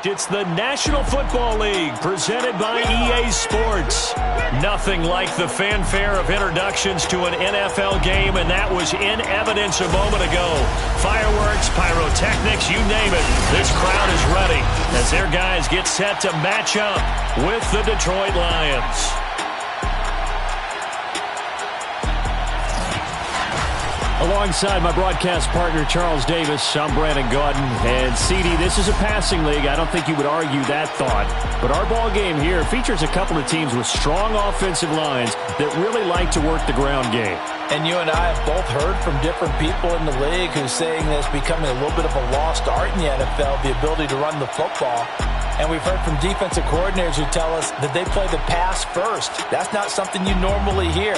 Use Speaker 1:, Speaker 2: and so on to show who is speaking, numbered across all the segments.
Speaker 1: It's the National Football League presented by EA Sports. Nothing like the fanfare of introductions to an NFL game, and that was in evidence a moment ago. Fireworks, pyrotechnics, you name it. This crowd is ready as their guys get set to match up with the Detroit Lions. Alongside my broadcast partner, Charles Davis, I'm Brandon Gaudin. And, CD, this is a passing league. I don't think you would argue that thought. But our ball game here features a couple of teams with strong offensive lines that really like to work the ground game.
Speaker 2: And you and I have both heard from different people in the league who's saying that it's becoming a little bit of a lost art in the NFL, the ability to run the football. And we've heard from defensive coordinators who tell us that they play the pass first. That's not something you normally hear.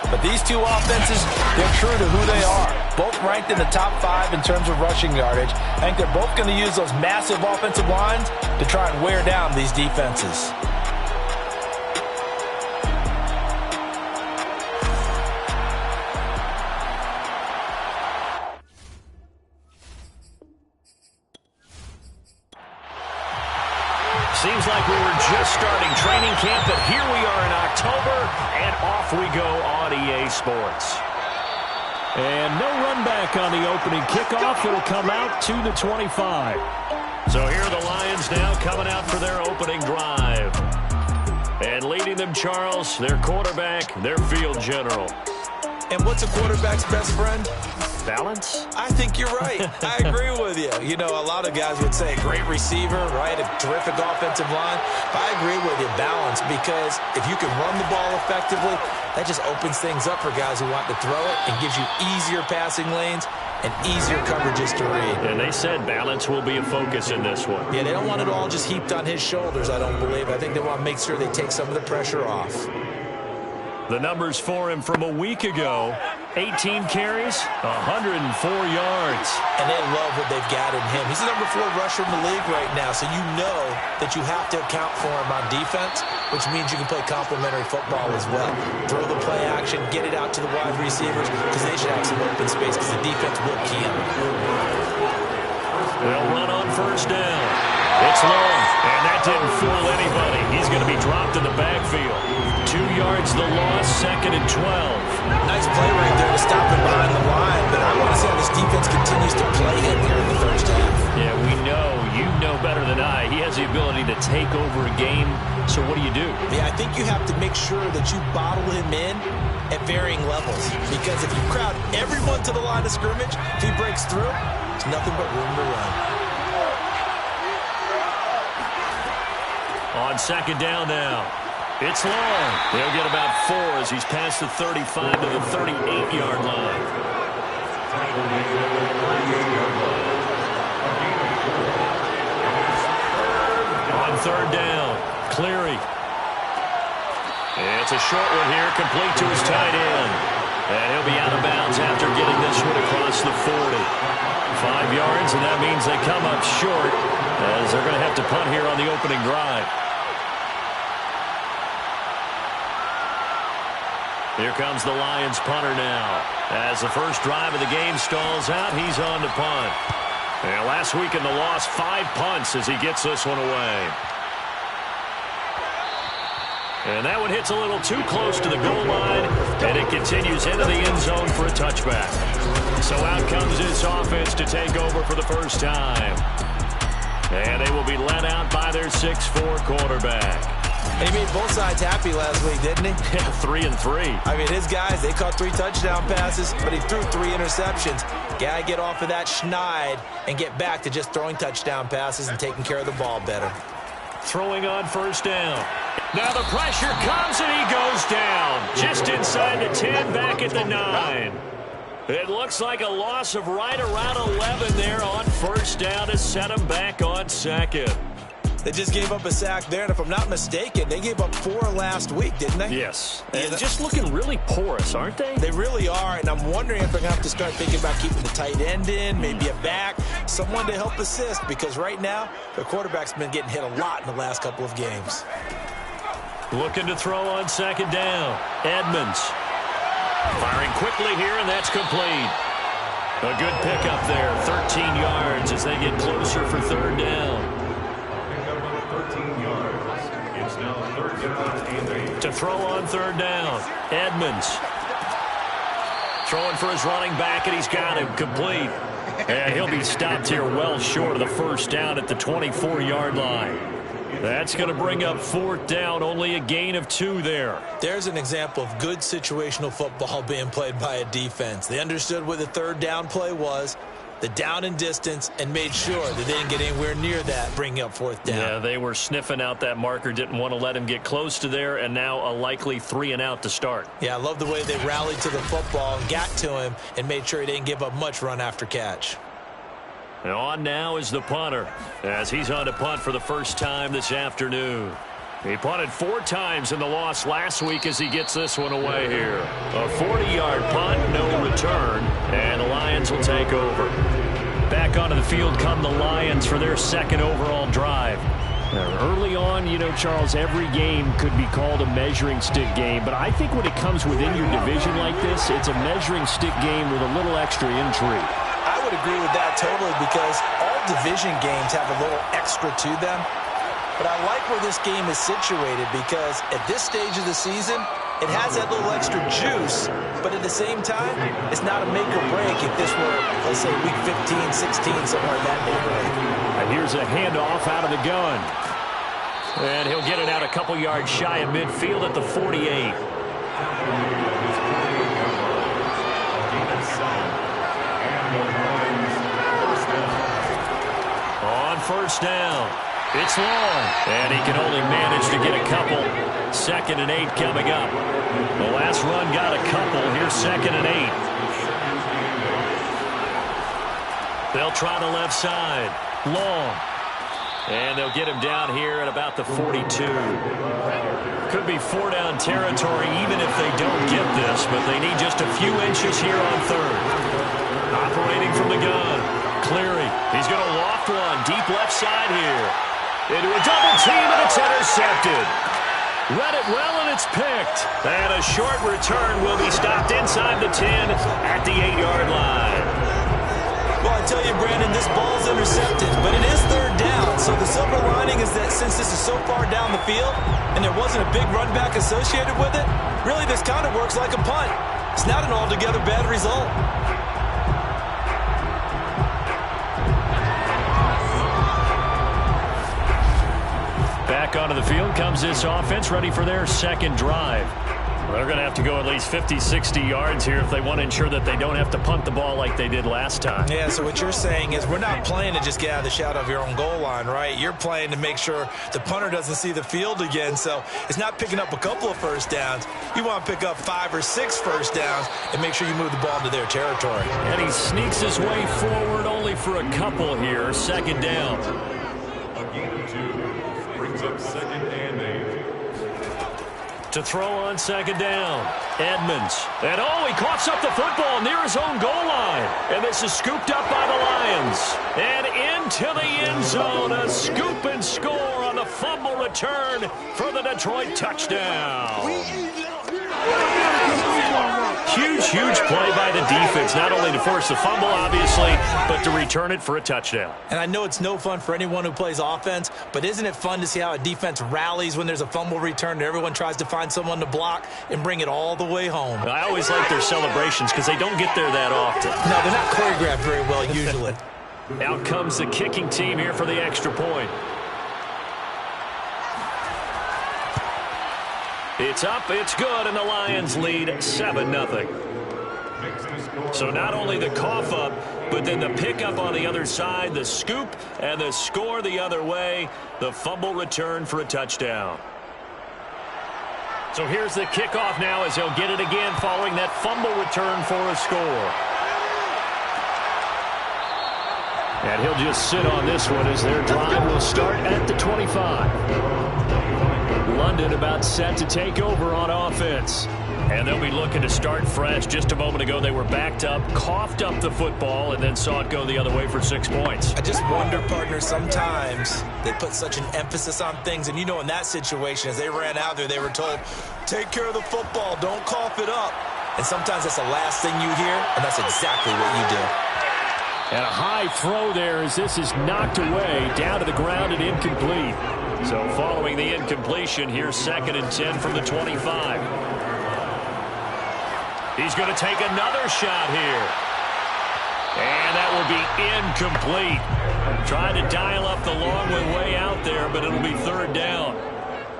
Speaker 2: But these two offenses, they're true to who they are. Both ranked in the top 5 in terms of rushing yardage. I think they're both going to use those massive offensive lines to try and wear down these defenses.
Speaker 1: Seems like we were just starting training camp, but here we are in October, and off we go on EA Sports. And no run back on the opening kickoff. It'll come out to the 25. So here are the Lions now coming out for their opening drive. And leading them, Charles, their quarterback, their field general.
Speaker 2: And what's a quarterback's best friend?
Speaker 1: Balance?
Speaker 2: I think you're right. I agree with you. You know, a lot of guys would say great receiver, right? A terrific offensive line. I agree with you, balance, because if you can run the ball effectively, that just opens things up for guys who want to throw it and gives you easier passing lanes and easier coverages to read.
Speaker 1: And they said balance will be a focus in this one.
Speaker 2: Yeah, they don't want it all just heaped on his shoulders, I don't believe. I think they want to make sure they take some of the pressure off.
Speaker 1: The numbers for him from a week ago, 18 carries, 104 yards.
Speaker 2: And they love what they've got in him. He's the number 4 rusher in the league right now, so you know that you have to account for him on defense, which means you can play complementary football as well. Throw the play action, get it out to the wide receivers, because they should have some open space, because the defense will key him.
Speaker 1: They'll run on first down. It's long, and that didn't fool anybody. He's going to be dropped in the backfield. 2 yards the loss, 2nd and 12.
Speaker 2: Nice play right there to stop him behind the line, but I want to see how this defense continues to play him here in the first half.
Speaker 1: Yeah, we know. You know better than I. He has the ability to take over a game, so what do you do?
Speaker 2: Yeah, I think you have to make sure that you bottle him in at varying levels, because if you crowd everyone to the line of scrimmage, if he breaks through, it's nothing but room to run.
Speaker 1: On 2nd down now. It's long. They'll get about 4 as he's past the 35 to the 38-yard line. On 3rd down, Cleary. It's a short one here, complete to his tight end. And he'll be out of bounds after getting this one across the 40. 5 yards, and that means they come up short as they're going to have to punt here on the opening drive. Here comes the Lions punter now. As the first drive of the game stalls out, he's on to punt. And last week in the loss, 5 punts as he gets this one away. And that one hits a little too close to the goal line, and it continues into the end zone for a touchback. So out comes this offense to take over for the first time. And they will be led out by their 6'4" quarterback.
Speaker 2: And he made both sides happy last week, didn't he?
Speaker 1: Yeah, 3 and 3.
Speaker 2: I mean, his guys, they caught 3 touchdown passes, but he threw 3 interceptions. Got to get off of that schneid and get back to just throwing touchdown passes and taking care of the ball better.
Speaker 1: Throwing on first down. Now the pressure comes and he goes down. Just inside the 10, back at the 9. It looks like a loss of right around 11 there on first down to set him back on 2nd.
Speaker 2: They just gave up a sack there, and if I'm not mistaken, they gave up 4 last week, didn't they?
Speaker 1: Yes. And just looking really porous, aren't they?
Speaker 2: They really are, and I'm wondering if they're going to have to start thinking about keeping the tight end in, maybe a back, someone to help assist, because right now, their quarterback's been getting hit a lot in the last couple of games.
Speaker 1: Looking to throw on 2nd down. Edmonds. Firing quickly here, and that's complete. A good pickup there, 13 yards as they get closer for 3rd down. To throw on third down, Edmonds. Throwing for his running back, and he's got him complete. And he'll be stopped here well short of the first down at the 24-yard line. That's going to bring up fourth down, only a gain of 2 there.
Speaker 2: There's an example of good situational football being played by a defense. They understood what the third down play was, the down and distance, and made sure that they didn't get anywhere near that, bringing up fourth down.
Speaker 1: Yeah, they were sniffing out that marker, didn't want to let him get close to there, and now a likely 3 and out to start.
Speaker 2: Yeah, I love the way they rallied to the football and got to him and made sure he didn't give up much run after catch.
Speaker 1: And on now is the punter, as he's on to punt for the first time this afternoon. He punted 4 times in the loss last week as he gets this one away here. A 40-yard punt, no return, and the Lions will take over. Back onto the field come the Lions for their second overall drive. Now, early on, you know, Charles, every game could be called a measuring stick game, but I think when it comes within your division like this, it's a measuring stick game with a little extra intrigue.
Speaker 2: I would agree with that totally, because all division games have a little extra to them. But I like where this game is situated, because at this stage of the season, it has that little extra juice, but at the same time, it's not a make or break if this were, let's say, week 15, 16, somewhere in that neighborhood.
Speaker 1: And here's a handoff out of the gun. And he'll get it out a couple yards shy of midfield at the 48. On first down, it's long, and he can only manage to get a couple. 2nd and 8 coming up. The last run got a couple. Here's 2nd and 8. They'll try the left side. Long. And they'll get him down here at about the 42. Could be 4-down territory even if they don't get this, but they need just a few inches here on third. Operating from the gun. Cleary. He's going to loft one. Deep left side here. Into a double team, and it's intercepted. Read it well, and it's picked. And a short return will be stopped inside the 10 at the 8-yard line.
Speaker 2: Well, I tell you, Brandon, this ball's intercepted, but it is third down. So the silver lining is that since this is so far down the field and there wasn't a big run back associated with it, really this kind of works like a punt. It's not an altogether bad result.
Speaker 1: Back onto the field comes this offense, ready for their second drive. They're going to have to go at least 50, 60 yards here if they want to ensure that they don't have to punt the ball like they did last time.
Speaker 2: Yeah, so what you're saying is we're not playing to just get out of the shadow of your own goal line, right? You're playing to make sure the punter doesn't see the field again. So it's not picking up a couple of first downs. You want to pick up 5 or 6 first downs and make sure you move the ball into their territory.
Speaker 1: And he sneaks his way forward only for a couple here. 2nd down.
Speaker 3: A gain of 2 brings up 2nd and 8.
Speaker 1: To throw on 2nd down, Edmonds. And he coughs up the football near his own goal line. And this is scooped up by the Lions. And into the end zone, a scoop and score on the fumble return for the Detroit touchdown. Huge play by the defense, not only to force the fumble, obviously, but to return it for a touchdown.
Speaker 2: And I know it's no fun for anyone who plays offense, but isn't it fun to see how a defense rallies when there's a fumble return and everyone tries to find someone to block and bring it all the way home?
Speaker 1: I always like their celebrations because they don't get there that often.
Speaker 2: No, they're not choreographed very well usually.
Speaker 1: Out comes the kicking team here for the extra point. It's up, it's good, and the Lions lead 7-0. So not only the cough up, but then the pickup on the other side, the scoop, and the score the other way, the fumble return for a touchdown. So here's the kickoff now as he'll get it again following that fumble return for a score. And he'll just sit on this one as their drive will start at the 25. London about set to take over on offense. And they'll be looking to start fresh. Just a moment ago, they were backed up, coughed up the football, and then saw it go the other way for 6 points.
Speaker 2: I just wonder, partner, sometimes they put such an emphasis on things. And you know, in that situation, as they ran out there, they were told, take care of the football, don't cough it up. And sometimes that's the last thing you hear, and that's exactly what you do.
Speaker 1: And a high throw there as this is knocked away, down to the ground and incomplete. So following the incompletion, here's 2nd and 10 from the 25. He's going to take another shot here. And that will be incomplete. Trying to dial up the long way out there, but it'll be 3rd down.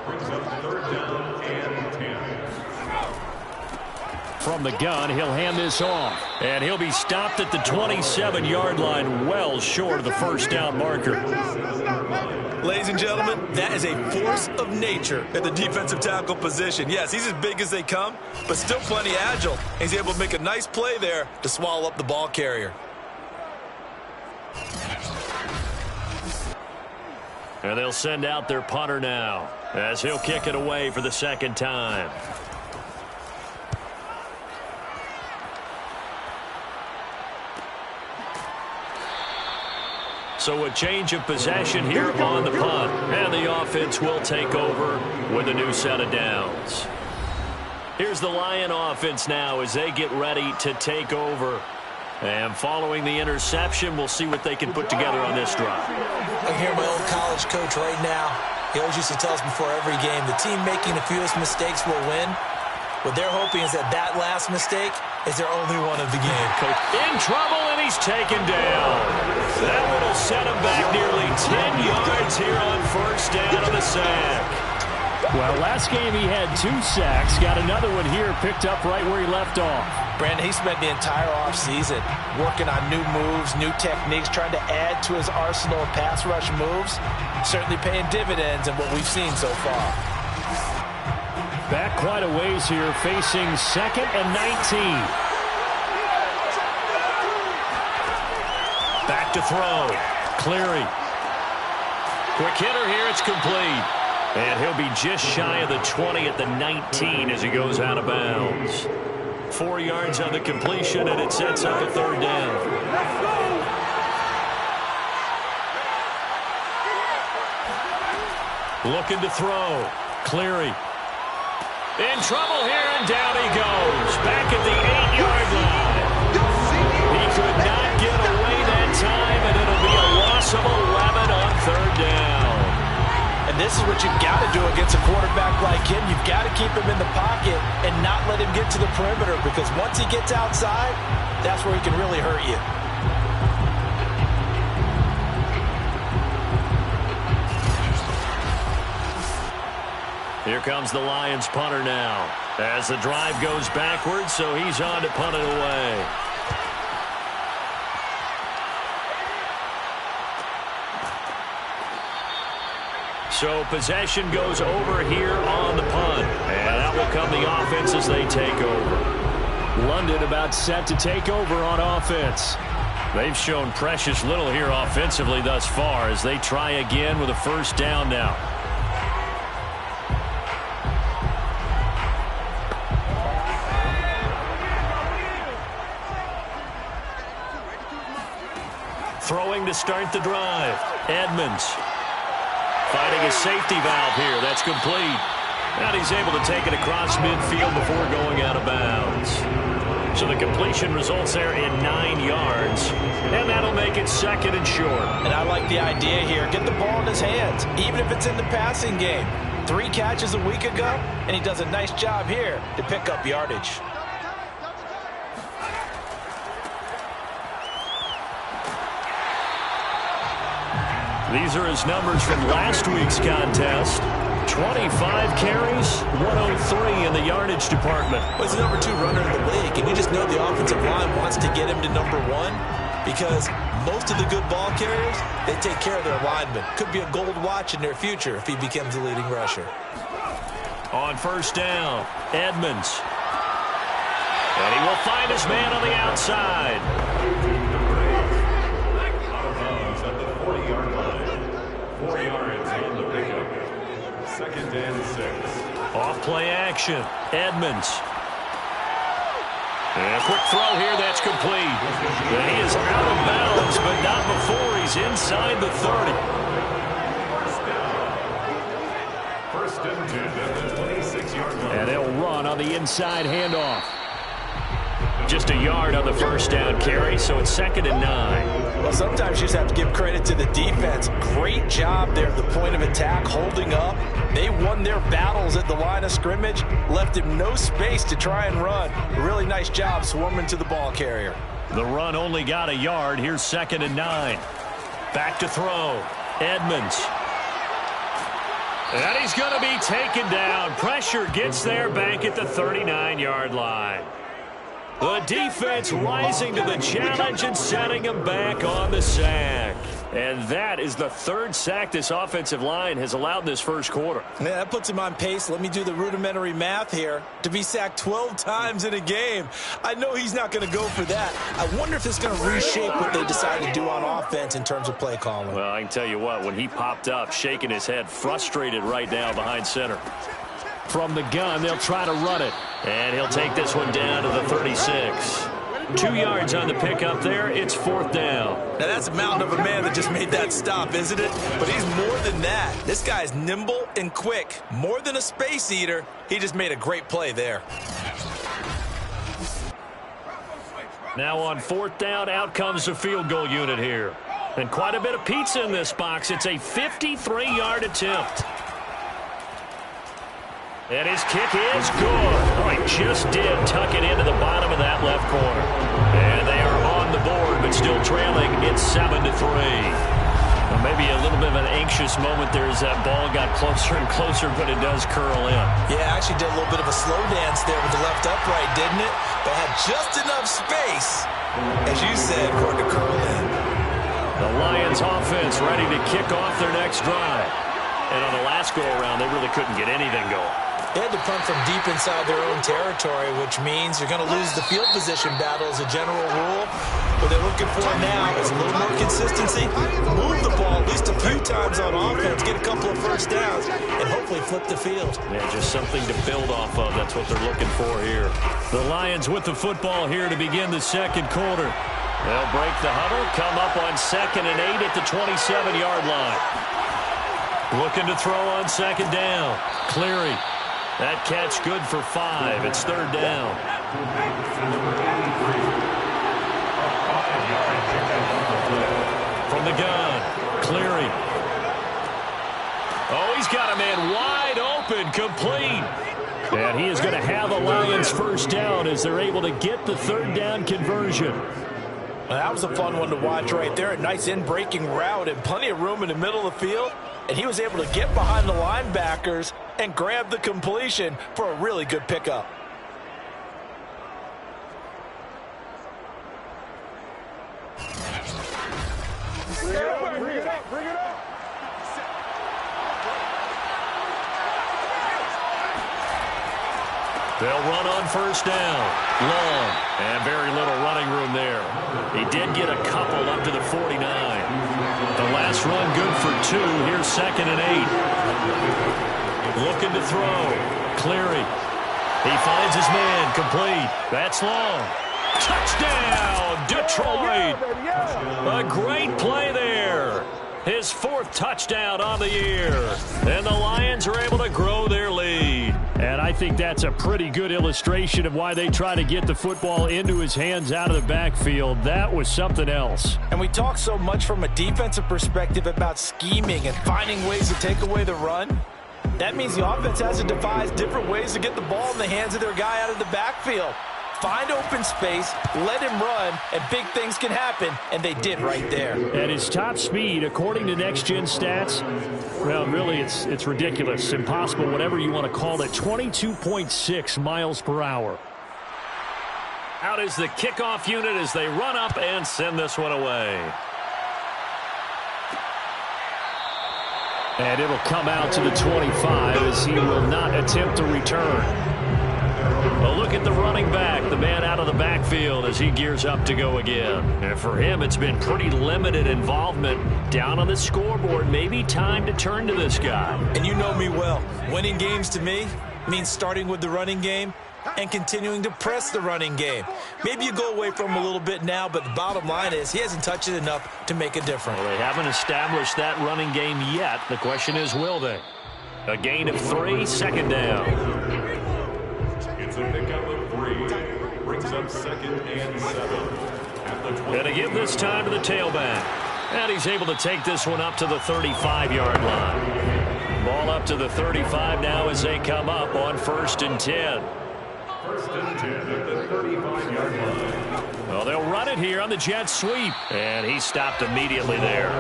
Speaker 3: Brings up 3rd down and 10.
Speaker 1: From the gun, he'll hand this off. And he'll be stopped at the 27-yard line, well short of the 1st down marker.
Speaker 4: Ladies and gentlemen, that is a force of nature at the defensive tackle position. Yes, he's as big as they come, but still plenty agile. He's able to make a nice play there to swallow up the ball carrier.
Speaker 1: And they'll send out their punter now as he'll kick it away for the 2nd time. So a change of possession here on the punt. And the offense will take over with a new set of downs. Here's the Lion offense now as they get ready to take over. And following the interception, we'll see what they can put together on this drive.
Speaker 2: I hear my old college coach right now. He always used to tell us before every game, the team making the fewest mistakes will win. What they're hoping is that that last mistake is their only one of the game.
Speaker 1: In trouble, and he's taken down. That one will set him back nearly 10 yards here on 1st down on the sack. Well, last game he had 2 sacks. Got another one here picked up right where he left off.
Speaker 2: Brandon, he spent the entire offseason working on new moves, new techniques, trying to add to his arsenal of pass rush moves. Certainly paying dividends in what we've seen so far.
Speaker 1: Back quite a ways here, facing 2nd and 19. Back to throw. Cleary. Quick hitter here, it's complete. And he'll be just shy of the 20 at the 19 as he goes out of bounds. 4 yards on the completion, and it sets up a 3rd down. Looking to throw. Cleary. In trouble here, and down he goes. Back at the 8-yard line. He could not get away that time, and it'll be a loss of 11 on 3rd down.
Speaker 2: And this is what you've got to do against a quarterback like him. You've got to keep him in the pocket and not let him get to the perimeter, because once he gets outside, that's where he can really hurt you.
Speaker 1: Here comes the Lions punter now as the drive goes backwards, so he's on to punt it away. So possession goes over here on the punt, and that will come the offense as they take over. London about set to take over on offense. They've shown precious little here offensively thus far as they try again with a 1st down now. Throwing to start the drive. Edmonds. Finding a safety valve here. That's complete. And he's able to take it across midfield before going out of bounds. So the completion results there in 9 yards. And that'll make it 2nd and short.
Speaker 2: And I like the idea here. Get the ball in his hands, even if it's in the passing game. 3 catches a week ago, and he does a nice job here to pick up yardage.
Speaker 1: These are his numbers from last week's contest. 25 carries, 103 in the yardage department.
Speaker 2: Well, he's the number 2 runner in the league, and you just know the offensive line wants to get him to number 1 because most of the good ball carriers, they take care of their linemen. Could be a gold watch in their future if he becomes the leading rusher.
Speaker 1: On 1st down, Edmonds. And he will find his man on the outside.
Speaker 3: At the 40-yard line. 4 yards on the pickup. 2nd and 6.
Speaker 1: Off play action. Edmonds. And a quick throw here. That's complete. And he is out of bounds, but not before he's inside the 30.
Speaker 3: First and 10 at the 26-yard line.
Speaker 1: And they'll run on the inside handoff. Just a yard on the first down carry, so it's 2nd and 9.
Speaker 2: Well, sometimes you just have to give credit to the defense. Great job there at the point of attack, holding up. They won their battles at the line of scrimmage, left him no space to try and run. Really nice job swarming to the ball carrier.
Speaker 1: The run only got a yard. Here's 2nd and 9. Back to throw. Edmonds. And he's going to be taken down. Pressure gets there back at the 39-yard line. The defense rising to the challenge and setting him back on the sack. And that is the 3rd sack this offensive line has allowed in this first quarter.
Speaker 2: Yeah, that puts him on pace. Let me do the rudimentary math here. To be sacked 12 times in a game, I know he's not going to go for that. I wonder if it's going to reshape what they decide to do on offense in terms of play calling.
Speaker 1: Well, I can tell you what, when he popped up, shaking his head, frustrated right now behind center. From the gun, they'll try to run it. And he'll take this one down to the 36. 2 yards on the pickup there. It's 4th down.
Speaker 4: Now, that's a mountain of a man that just made that stop, isn't it? But he's more than that. This guy's nimble and quick. More than a space eater. He just made a great play there.
Speaker 1: Now on 4th down, out comes the field goal unit here. And quite a bit of pizza in this box. It's a 53-yard attempt. And his kick is good. Oh, he just did tuck it into the bottom of that left corner. And they are on the board, but still trailing. It's 7-3. Well, maybe a little bit of an anxious moment there as that ball got closer and closer, but it does curl in.
Speaker 2: Yeah, actually did a little bit of a slow dance there with the left upright, didn't it? But had just enough space, as you said, for it to curl in.
Speaker 1: The Lions offense ready to kick off their next drive. And on the last go-around, they really couldn't get anything going.
Speaker 2: They had to punt from deep inside their own territory, which means you're going to lose the field position battle as a general rule. What they're looking for now is a little more consistency. Move the ball at least a few times on offense, get a couple of first downs, and hopefully flip the field.
Speaker 1: Yeah, just something to build off of. That's what they're looking for here. The Lions with the football here to begin the second quarter. They'll break the huddle, come up on 2nd and 8 at the 27-yard line. Looking to throw on 2nd down. Cleary. That catch good for 5. It's 3rd down. From the gun, Cleary. Oh, he's got a man wide open, complete. And he is going to have the Lions first down as they're able to get the 3rd down conversion.
Speaker 2: Well, that was a fun one to watch right there. A nice in-breaking route and plenty of room in the middle of the field. And he was able to get behind the linebackers and grab the completion for a really good pickup.
Speaker 5: Bring it up.
Speaker 1: They'll run on first down. Long. And very little running room there. He did get a couple up to the 49. The last run good for 2. Here's 2nd and 8. Looking to throw. Cleary. He finds his man. Complete. That's Long. Touchdown, Detroit. A great play there. His 4th touchdown on the year. And the Lions are able to grow their lead. And I think that's a pretty good illustration of why they try to get the football into his hands out of the backfield. That was something else.
Speaker 2: And we talk so much from a defensive perspective about scheming and finding ways to take away the run. That means the offense has to devise different ways to get the ball in the hands of their guy out of the backfield. Find open space, let him run, and big things can happen, and they did right there.
Speaker 1: At his top speed, according to Next Gen Stats, well, really, it's ridiculous, impossible, whatever you want to call it, 22.6 miles per hour. Out is the kickoff unit as they run up and send this one away. And it'll come out to the 25 as he will not attempt to return. A look at the running back, the man out of the backfield as he gears up to go again. And for him, it's been pretty limited involvement down on the scoreboard. Maybe time to turn to this guy.
Speaker 2: And you know me well. Winning games to me means starting with the running game and continuing to press the running game. Maybe you go away from him a little bit now, but the bottom line is he hasn't touched it enough to make a difference.
Speaker 1: Well, they haven't established that running game yet. The question is, will they? A gain of 3, 2nd down.
Speaker 3: It's a pickup of 3. Brings up 2nd and 7.
Speaker 1: And to give this time to the tailback. And he's able to take this one up to the 35-yard line. Ball up to the 35 now as they come up on 1st and 10.
Speaker 3: 1st and 10 at the 35-yard line.
Speaker 1: Well, they'll run it here on the jet sweep. And he stopped immediately there.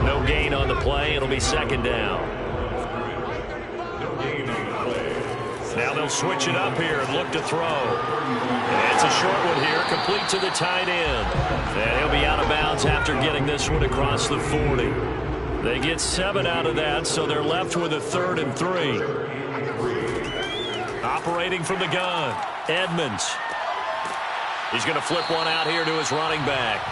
Speaker 1: No gain on the play. It'll be 2nd down.
Speaker 3: No gain on the play.
Speaker 1: Now they'll switch it up here and look to throw. And it's a short one here, complete to the tight end. And he'll be out of bounds after getting this one across the 40. They get 7 out of that, so they're left with a 3rd and 3. Operating from the gun, Edmonds. He's going to flip one out here to his running back.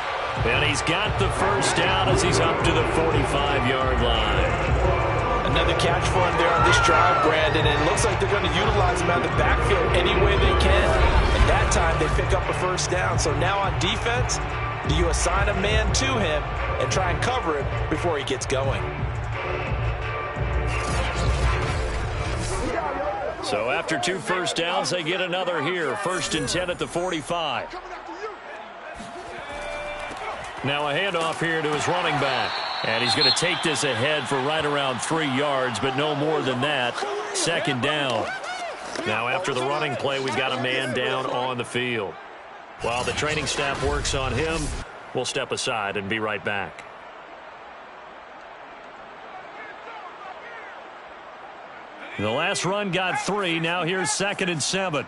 Speaker 1: And he's got the 1st down as he's up to the 45-yard line.
Speaker 2: Another catch for him there on this drive, Brandon, and it looks like they're going to utilize him out of the backfield any way they can. And that time they pick up a 1st down. So now on defense, do you assign a man to him and try and cover him before he gets going?
Speaker 1: So after 2 1st downs, they get another here. 1st and 10 at the 45. Now a handoff here to his running back. And he's going to take this ahead for right around 3 yards, but no more than that. 2nd down. Now after the running play, we've got a man down on the field. While the training staff works on him, we'll step aside and be right back. The last run got 3. Now here's 2nd and 7.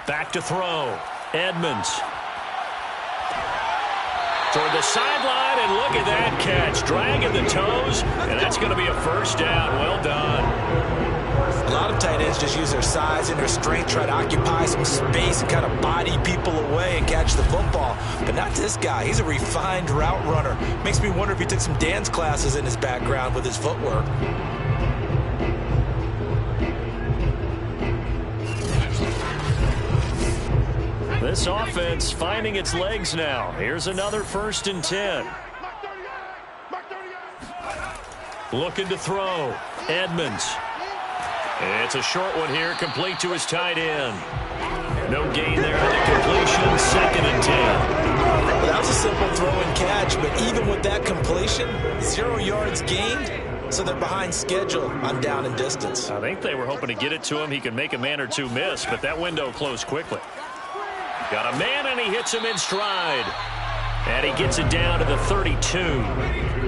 Speaker 1: Back to throw. Edmonds. Toward the sideline, and look at that catch. Dragging the toes, and that's going to be a 1st down. Well done.
Speaker 2: A lot of tight ends just use their size and their strength, try to occupy some space and kind of body people away and catch the football. But not this guy. He's a refined route runner. Makes me wonder if he took some dance classes in his background with his footwork.
Speaker 1: This offense finding its legs now. Here's another 1st and 10. Looking to throw. Edmonds. It's a short one here, complete to his tight end. No gain there on the completion. 2nd and 10.
Speaker 2: Well, that was a simple throw and catch, but even with that completion, 0 yards gained, so they're behind schedule on down and distance.
Speaker 1: I think they were hoping to get it to him. He could make a man or two miss, but that window closed quickly. Got a man, and he hits him in stride. And he gets it down to the 32.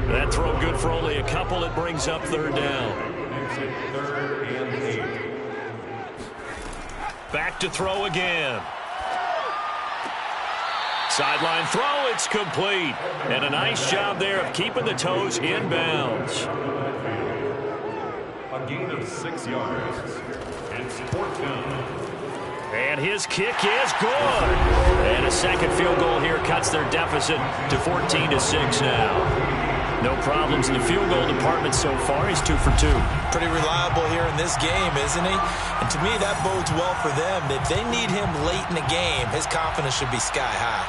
Speaker 1: That throw good for only a couple. It brings up 3rd down.
Speaker 3: 3rd and 8.
Speaker 1: Back to throw again. Sideline throw, it's complete. And a nice job there of keeping the toes in bounds.
Speaker 3: A gain of 6 yards. It's 4th down.
Speaker 1: And his kick is good. And a 2nd field goal here cuts their deficit to 14-6 now. No problems in the field goal department so far. He's 2 for 2.
Speaker 2: Pretty reliable here in this game, isn't he? And to me, that bodes well for them. If they need him late in the game, his confidence should be sky high.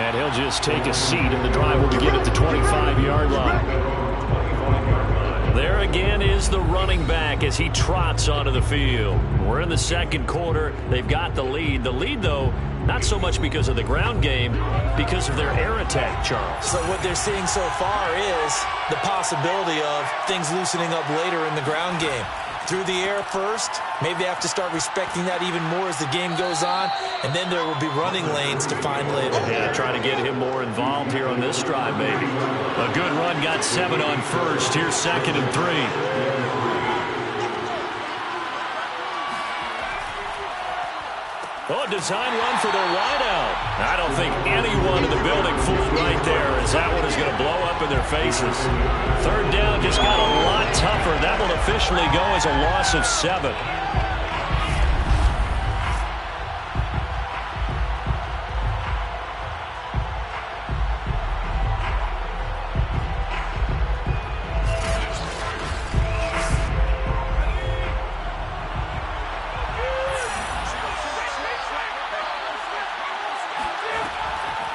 Speaker 1: And he'll just take a seat, and the drive will begin at the 25-yard line. There again is the running back as he trots onto the field. We're in the 2nd quarter. They've got the lead. The lead, though, not so much because of the ground game, because of their air attack, Charles.
Speaker 2: So what they're seeing so far is the possibility of things loosening up later in the ground game. Through the air first, maybe they have to start respecting that even more as the game goes on, and then there will be running lanes to find later.
Speaker 1: Yeah, trying to get him more involved here on this drive, maybe. A good run, got 7 on 1st. Here's 2nd and 3. Oh, a design run for their wideout. I don't think anyone in the building fooled right there, as that one is going to blow up in their faces. 3rd down just got a lot tougher. That will officially go as a loss of 7.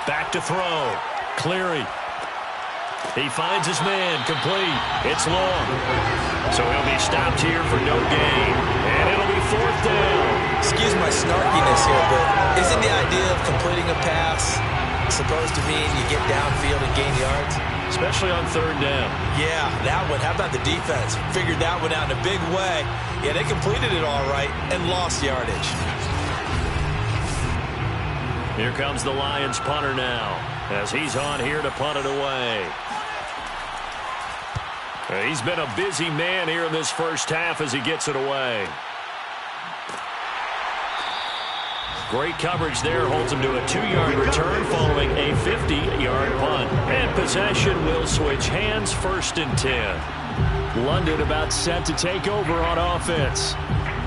Speaker 1: Back to throw. Cleary. He finds his man. Complete. It's long. So he'll be stopped here for no gain. And it'll be 4th down.
Speaker 4: Excuse my snarkiness here, but isn't the idea of completing a pass supposed to mean you get downfield and gain yards?
Speaker 1: Especially on 3rd down.
Speaker 4: Yeah, that one. How about the defense? Figured that one out in a big way. Yeah, they completed it all right and lost yardage.
Speaker 1: Here comes the Lions punter now as he's on here to punt it away. He's been a busy man here in this first half as he gets it away. Great coverage there, holds him to a 2-yard return following a 50-yard punt. And possession will switch hands, 1st and 10. London about set to take over on offense.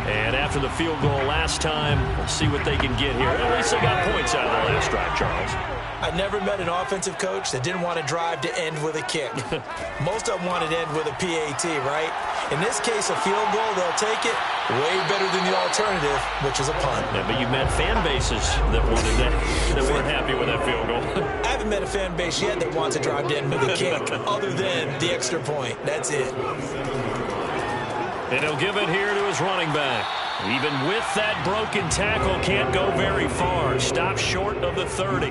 Speaker 1: And after the field goal last time, we'll see what they can get here. At least they got points out of the last drive, Charles.
Speaker 4: I never met an offensive coach that didn't want to drive to end with a kick. Most of them wanted to end with a PAT, right? In this case, a field goal, they'll take it. Way better than the alternative, which is a punt.
Speaker 1: Yeah, but you met fan bases that wanted that weren't happy with that field goal.
Speaker 4: I haven't met a fan base yet that wants to drive to end with a kick, other than the extra point. That's it.
Speaker 1: And he'll give it here to his running back. Even with that broken tackle, can't go very far. Stopped short of the 30.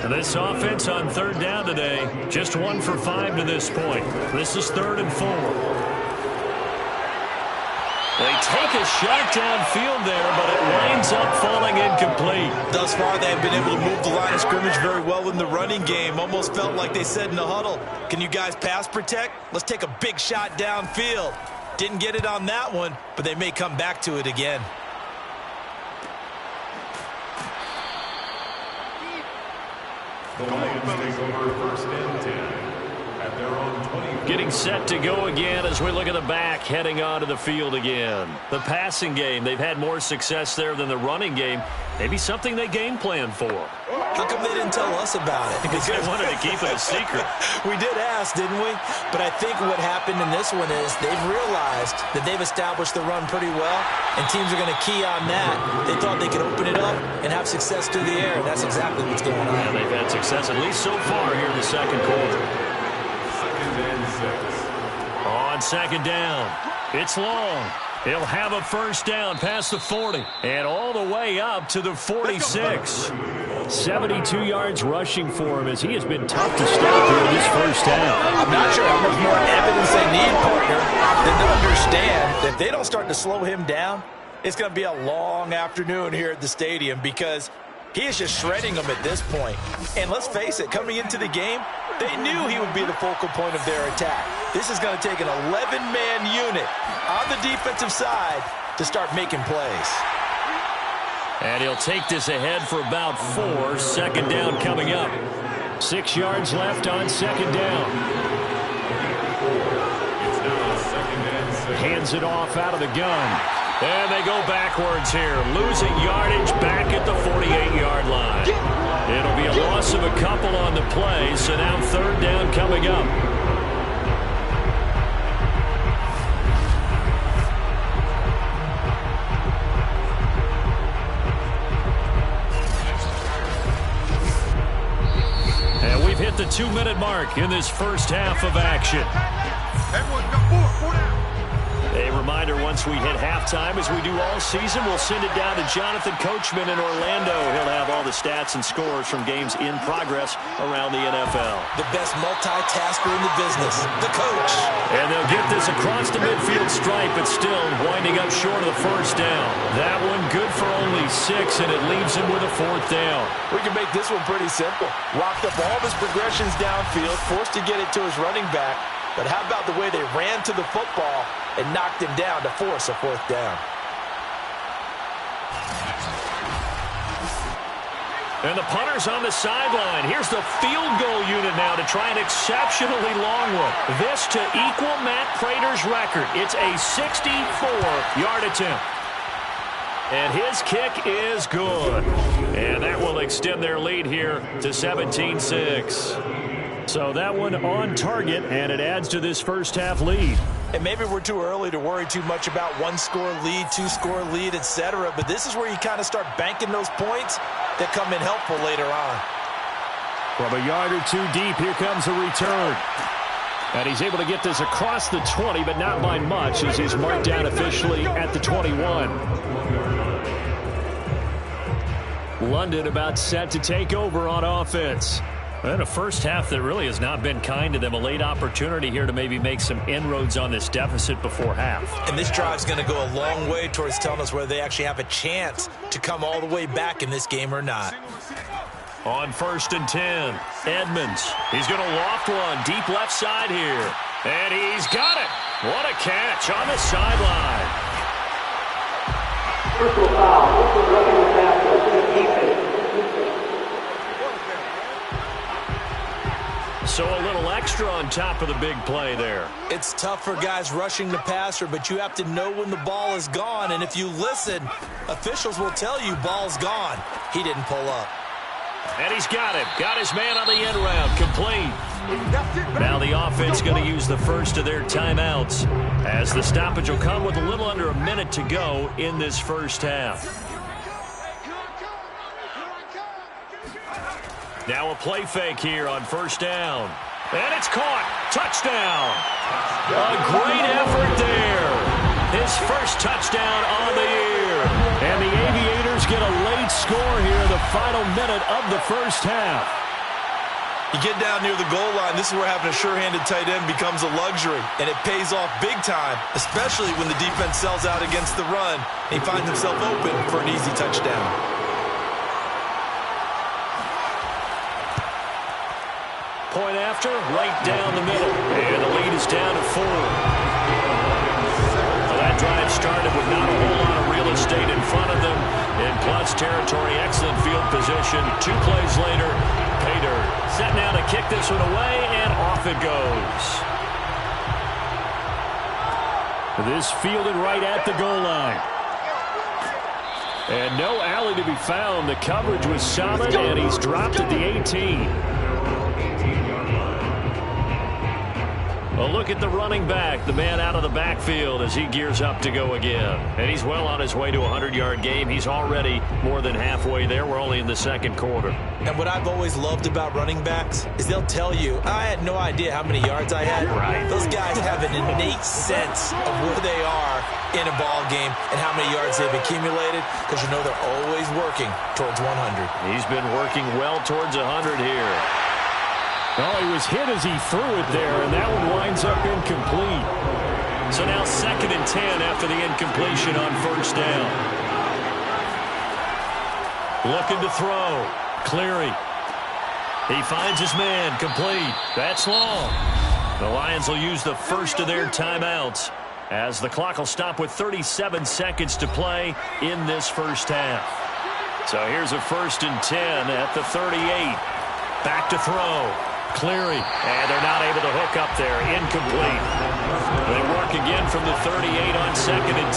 Speaker 1: And this offense on 3rd down today, just 1 for 5 to this point. This is 3rd and 4. They take a shot downfield there, but it winds up falling incomplete.
Speaker 4: Thus far, they've been able to move the line of scrimmage very well in the running game. Almost felt like they said in the huddle, can you guys pass protect? Let's take a big shot downfield. Didn't get it on that one, but they may come back to it again.
Speaker 3: The Lions take over 1st and 10 at their own 20.
Speaker 1: Getting set to go again as we look at the back, heading onto the field again. The passing game, they've had more success there than the running game. Maybe something they game plan for.
Speaker 4: How come they didn't tell us about it?
Speaker 1: Because they wanted to keep it a secret.
Speaker 4: We did ask, didn't we? But I think what happened in this one is they've realized that they've established the run pretty well, and teams are going to key on that. They thought they could open it up and have success through the air, and that's exactly what's going on.
Speaker 1: And they've had success, at least so far here in the 2nd quarter.
Speaker 3: 2nd and 6.
Speaker 1: On 2nd down, it's long. He'll have a 1st down past the 40 and all the way up to the 46. 72 yards rushing for him as he has been tough to stop here in this first half.
Speaker 4: I'm not sure how much more evidence they need, partner, than to understand that if they don't start to slow him down, it's going to be a long afternoon here at the stadium because he is just shredding them at this point. And let's face it, coming into the game, they knew he would be the focal point of their attack. This is going to take an 11-man unit on the defensive side to start making plays.
Speaker 1: And he'll take this ahead for about 4. 2nd down coming up. 6 yards left on 2nd down.
Speaker 3: It's now 2nd and 6.
Speaker 1: Hands it off out of the gun. And they go backwards here, losing yardage back at the 48-yard line. It'll be a loss of a couple on the play, so now 3rd down coming up. And we've hit the 2-minute mark in this first half of action.
Speaker 5: Everyone got 4 down.
Speaker 1: A reminder, once we hit halftime, as we do all season, we'll send it down to Jonathan Coachman in Orlando. He'll have all the stats and scores from games in progress around the NFL.
Speaker 4: The best multitasker in the business, the coach.
Speaker 1: And they'll get this across the midfield stripe, but still winding up short of the 1st down. That one good for only 6, and it leaves him with a 4th down.
Speaker 4: We can make this one pretty simple. Locked up all of his progressions downfield, forced to get it to his running back. But how about the way they ran to the football and knocked him down to force a 4th down?
Speaker 1: And the punter's on the sideline. Here's the field goal unit now to try an exceptionally long one. This to equal Matt Prater's record. It's a 64-yard attempt. And his kick is good. And that will extend their lead here to 17-6. So that one on target, and it adds to this first half lead.
Speaker 4: And maybe we're too early to worry too much about 1-score lead, 2-score lead, etc. But this is where you kind of start banking those points that come in helpful later on.
Speaker 1: From a yard or two deep, here comes a return. And he's able to get this across the 20, but not by much, as he's marked down officially at the 21. London about set to take over on offense. And a first half that really has not been kind to them. A late opportunity here to maybe make some inroads on this deficit before half.
Speaker 2: And this drive's going to go a long way towards telling us whether they actually have a chance to come all the way back in this game or not.
Speaker 1: On 1st and 10, Edmonds. He's going to loft one deep left side here. And he's got it. What a catch on the sideline.
Speaker 6: Personal foul. This was roughing the pass. Defense.
Speaker 1: So a little extra on top of the big play there.
Speaker 2: It's tough for guys rushing the passer, but you have to know when the ball is gone. And if you listen, officials will tell you ball's gone. He didn't pull up.
Speaker 1: And he's got it. Got his man on the end round. Complete. Now the offense going to use the first of their timeouts, as the stoppage will come with a little under a minute to go in this first half. Now a play fake here on 1st down. And it's caught. Touchdown. A great effort there. His first touchdown on the year. And the Aviators get a late score here in the final minute of the first half.
Speaker 4: You get down near the goal line, this is where having a sure-handed tight end becomes a luxury, and it pays off big time, especially when the defense sells out against the run and he finds himself open for an easy touchdown.
Speaker 1: Point after, right down the middle, and the lead is down to 4. Well, that drive started with not a whole lot of real estate in front of them. In plus territory, excellent field position. 2 plays later, pay dirt. Set now to kick this one away, and off it goes. This fielded right at the goal line. And no alley to be found. The coverage was solid, and he's dropped at the 18. A look at the running back, the man out of the backfield as he gears up to go again. And he's well on his way to a 100-yard game. He's already more than halfway there. We're only in the second quarter.
Speaker 2: And what I've always loved about running backs is they'll tell you, I had no idea how many yards I had.
Speaker 1: Right.
Speaker 2: Those guys have an innate sense of where they are in a ball game and how many yards they've accumulated, because you know they're always working towards 100.
Speaker 1: He's been working well towards 100 here. Oh, he was hit as he threw it there, and that one winds up incomplete. So now 2nd and 10 after the incompletion on 1st down. Looking to throw. Cleary. He finds his man. Complete. That's long. The Lions will use the first of their timeouts, as the clock will stop with 37 seconds to play in this first half. So here's a 1st and 10 at the 38. Back to throw. Cleary, and they're not able to hook up there. Incomplete. They work again from the 38 on 2nd and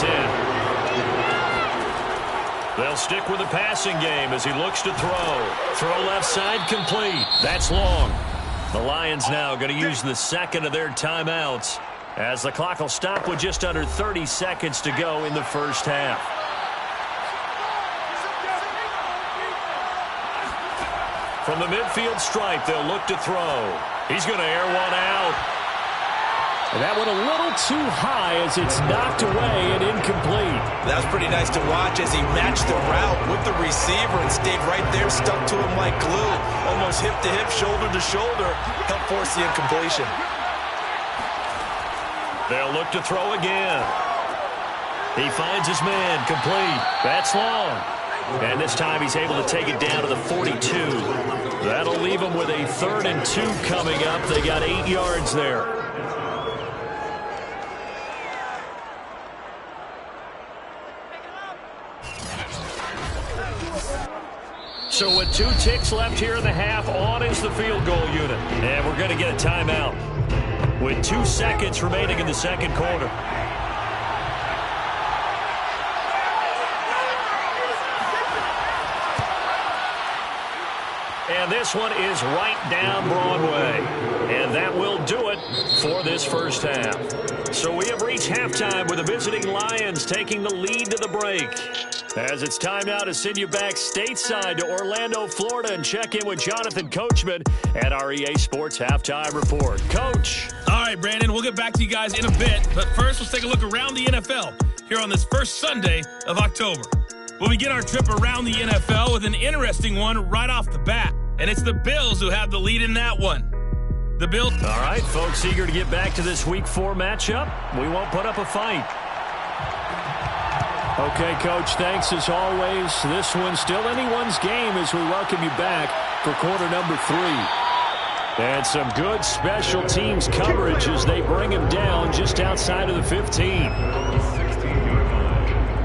Speaker 1: 10. They'll stick with the passing game as he looks to throw. Throw left side, complete. That's long. The Lions now going to use the second of their timeouts, as the clock will stop with just under 30 seconds to go in the first half. From the midfield stripe, they'll look to throw. He's going to air one out. And that one a little too high as it's knocked away and incomplete.
Speaker 2: That was pretty nice to watch as he matched the route with the receiver and stayed right there, stuck to him like glue. Almost hip to hip, shoulder to shoulder, helped force the incompletion.
Speaker 1: They'll look to throw again. He finds his man, complete. That's long. And this time he's able to take it down to the 42. That'll leave him with a 3rd and 2 coming up. They got 8 yards there. So with 2 ticks left here in the half, on is the field goal unit. And we're going to get a timeout with 2 seconds remaining in the second quarter. And this one is right down Broadway. And that will do it for this first half. So we have reached halftime with the visiting Lions taking the lead to the break. As it's time now to send you back stateside to Orlando, Florida, and check in with Jonathan Coachman at our EA Sports Halftime Report. Coach.
Speaker 7: All right, Brandon, we'll get back to you guys in a bit. But first, let's take a look around the NFL here on this first Sunday of October. We'll begin our trip around the NFL with an interesting one right off the bat. And it's the Bills who have the lead in that one. The Bills.
Speaker 1: All right, folks, eager to get back to this Week 4 matchup. We won't put up a fight. Okay, Coach, thanks as always. This one's still anyone's game as we welcome you back for quarter number 3. And some good special teams coverage as they bring him down just outside of the 15.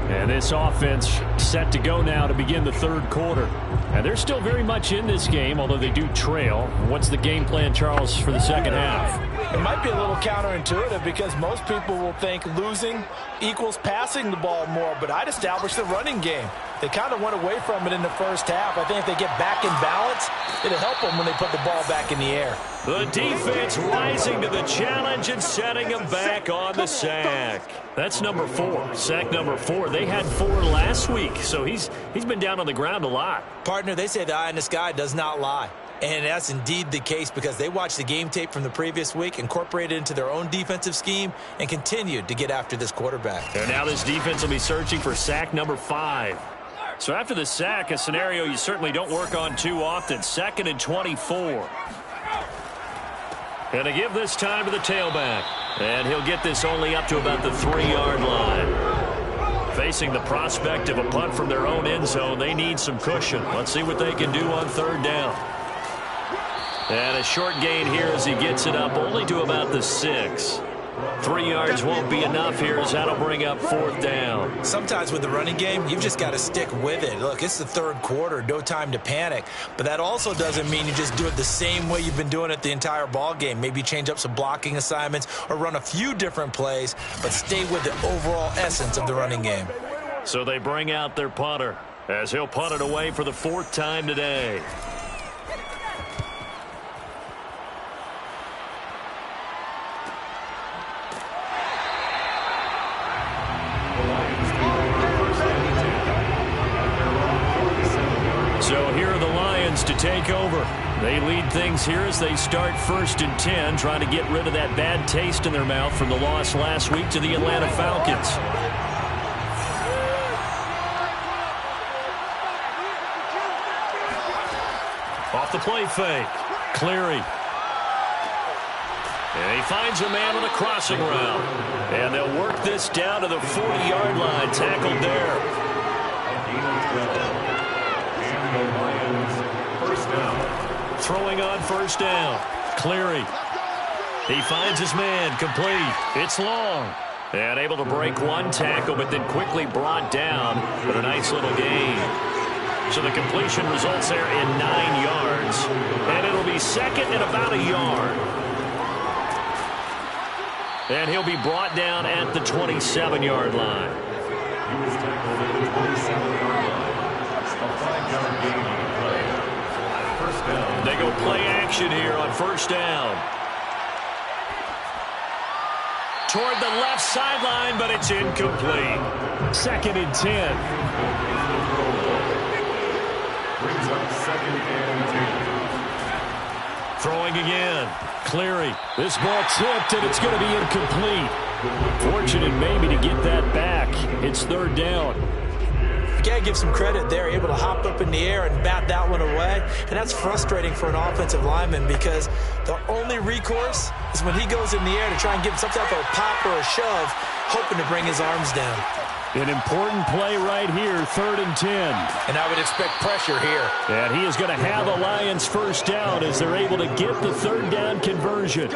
Speaker 1: And this offense set to go now to begin the third quarter. And they're still very much in this game, although they do trail. What's the game plan, Charles, for the second half?
Speaker 2: It might be a little counterintuitive because most people will think losing equals passing the ball more, but I'd establish the running game. They kind of went away from it in the first half. I think if they get back in balance, it'll help them when they put the ball back in the air.
Speaker 1: The defense rising to the challenge and setting them back on the sack. That's number 4, sack number 4. They had 4 last week, so he's been down on the ground a lot.
Speaker 4: Partner, they say the eye in the sky does not lie. And that's indeed the case because they watched the game tape from the previous week, incorporated it into their own defensive scheme, and continued to get after this quarterback.
Speaker 1: And now this defense will be searching for sack number 5. So after the sack, a scenario you certainly don't work on too often. 2nd and 24. And to give this time to the tailback. And he'll get this only up to about the 3-yard line. Facing the prospect of a punt from their own end zone, they need some cushion. Let's see what they can do on 3rd down. And a short gain here as he gets it up only to about the 6. 3 yards won't be enough here as that'll bring up 4th down.
Speaker 4: Sometimes with the running game, you've just got to stick with it. Look, it's the third quarter, no time to panic. But that also doesn't mean you just do it the same way you've been doing it the entire ball game. Maybe change up some blocking assignments or run a few different plays, but stay with the overall essence of the running game.
Speaker 1: So they bring out their punter as he'll punt it away for the 4th time today. So here are the Lions to take over. They lead things here as they start 1st and 10, trying to get rid of that bad taste in their mouth from the loss last week to the Atlanta Falcons. Off the play fake. Cleary. And he finds a man on a crossing route. And they'll work this down to the 40-yard line. Tackled there. Throwing on 1st down. Cleary. He finds his man. Complete. It's long. And able to break one tackle, but then quickly brought down. But a nice little gain. So the completion results there in 9 yards. And it'll be 2nd and about a yard. And he'll be brought down at the 27-yard line.
Speaker 3: He was tackled at the 27-yard line. A 5-yard gain on the play. First down.
Speaker 1: They go play action here on 1st down. Toward the left sideline, but it's incomplete. 2nd and 10.
Speaker 3: Brings up 2nd and 10.
Speaker 1: Throwing again. Cleary. This ball tipped, and it's going to be incomplete. Fortunate maybe to get that back. It's 3rd down.
Speaker 4: You got to give some credit there, able to hop up in the air and bat that one away. And that's frustrating for an offensive lineman because the only recourse is when he goes in the air to try and give some type of a pop or a shove, hoping to bring his arms down.
Speaker 1: An important play right here, 3rd and 10.
Speaker 2: And I would expect pressure here.
Speaker 1: And he is going to have the Lions 1st down as they're able to get the 3rd down conversion.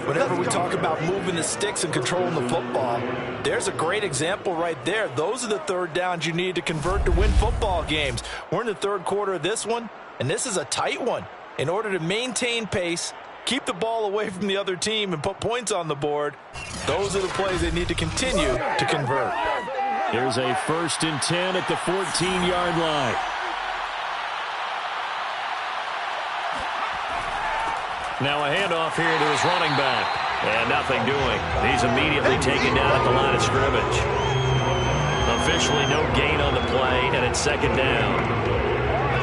Speaker 2: Whenever we talk about moving the sticks and controlling the football, there's a great example right there. Those are the 3rd downs you need to convert to win football games. We're in the 3rd quarter of this one, and this is a tight one. In order to maintain pace, keep the ball away from the other team, and put points on the board, those are the plays they need to continue to convert.
Speaker 1: Here's a 1st and 10 at the 14-yard line. Now a handoff here to his running back. And nothing doing. He's immediately taken down at the line of scrimmage. A officially no gain on the play, and it's second down.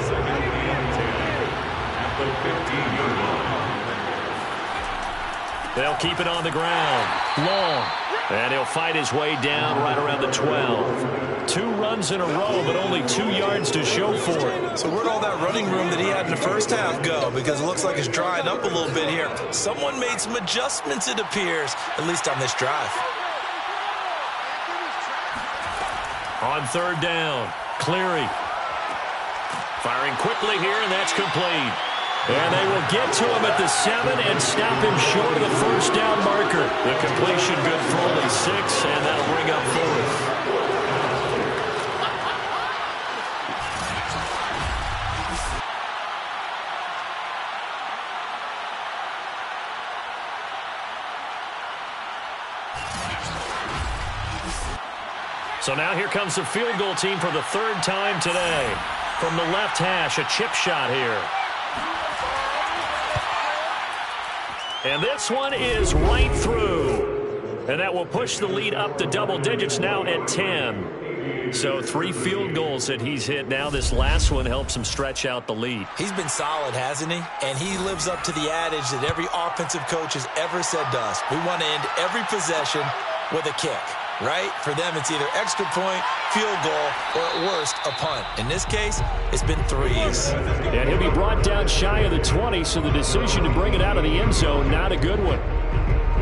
Speaker 3: Second and 10 at the 15-yard line.
Speaker 1: They'll keep it on the ground. Long. And he'll fight his way down right around the 12. 2 runs in a row, but only 2 yards to show for it.
Speaker 4: So where'd all that running room that he had in the first half go? Because it looks like it's drying up a little bit here. Someone made some adjustments, it appears, at least on this drive.
Speaker 1: On third down, Cleary. Firing quickly here, and that's complete. And they will get to him at the 7 and stop him short of the first down marker. The completion good for only 6, and that'll bring up 4th. So now here comes the field goal team for the 3rd time today. From the left hash, a chip shot here. And this one is right through. And that will push the lead up to double digits now at 10. So 3 field goals that he's hit now. This last one helps him stretch out the lead.
Speaker 4: He's been solid, hasn't he? And he lives up to the adage that every offensive coach has ever said to us. We want to end every possession with a kick. Right? For them, it's either extra point, field goal, or at worst, a punt. In this case, it's been 3s.
Speaker 1: And he'll be brought down shy of the 20, so the decision to bring it out of the end zone, not a good one.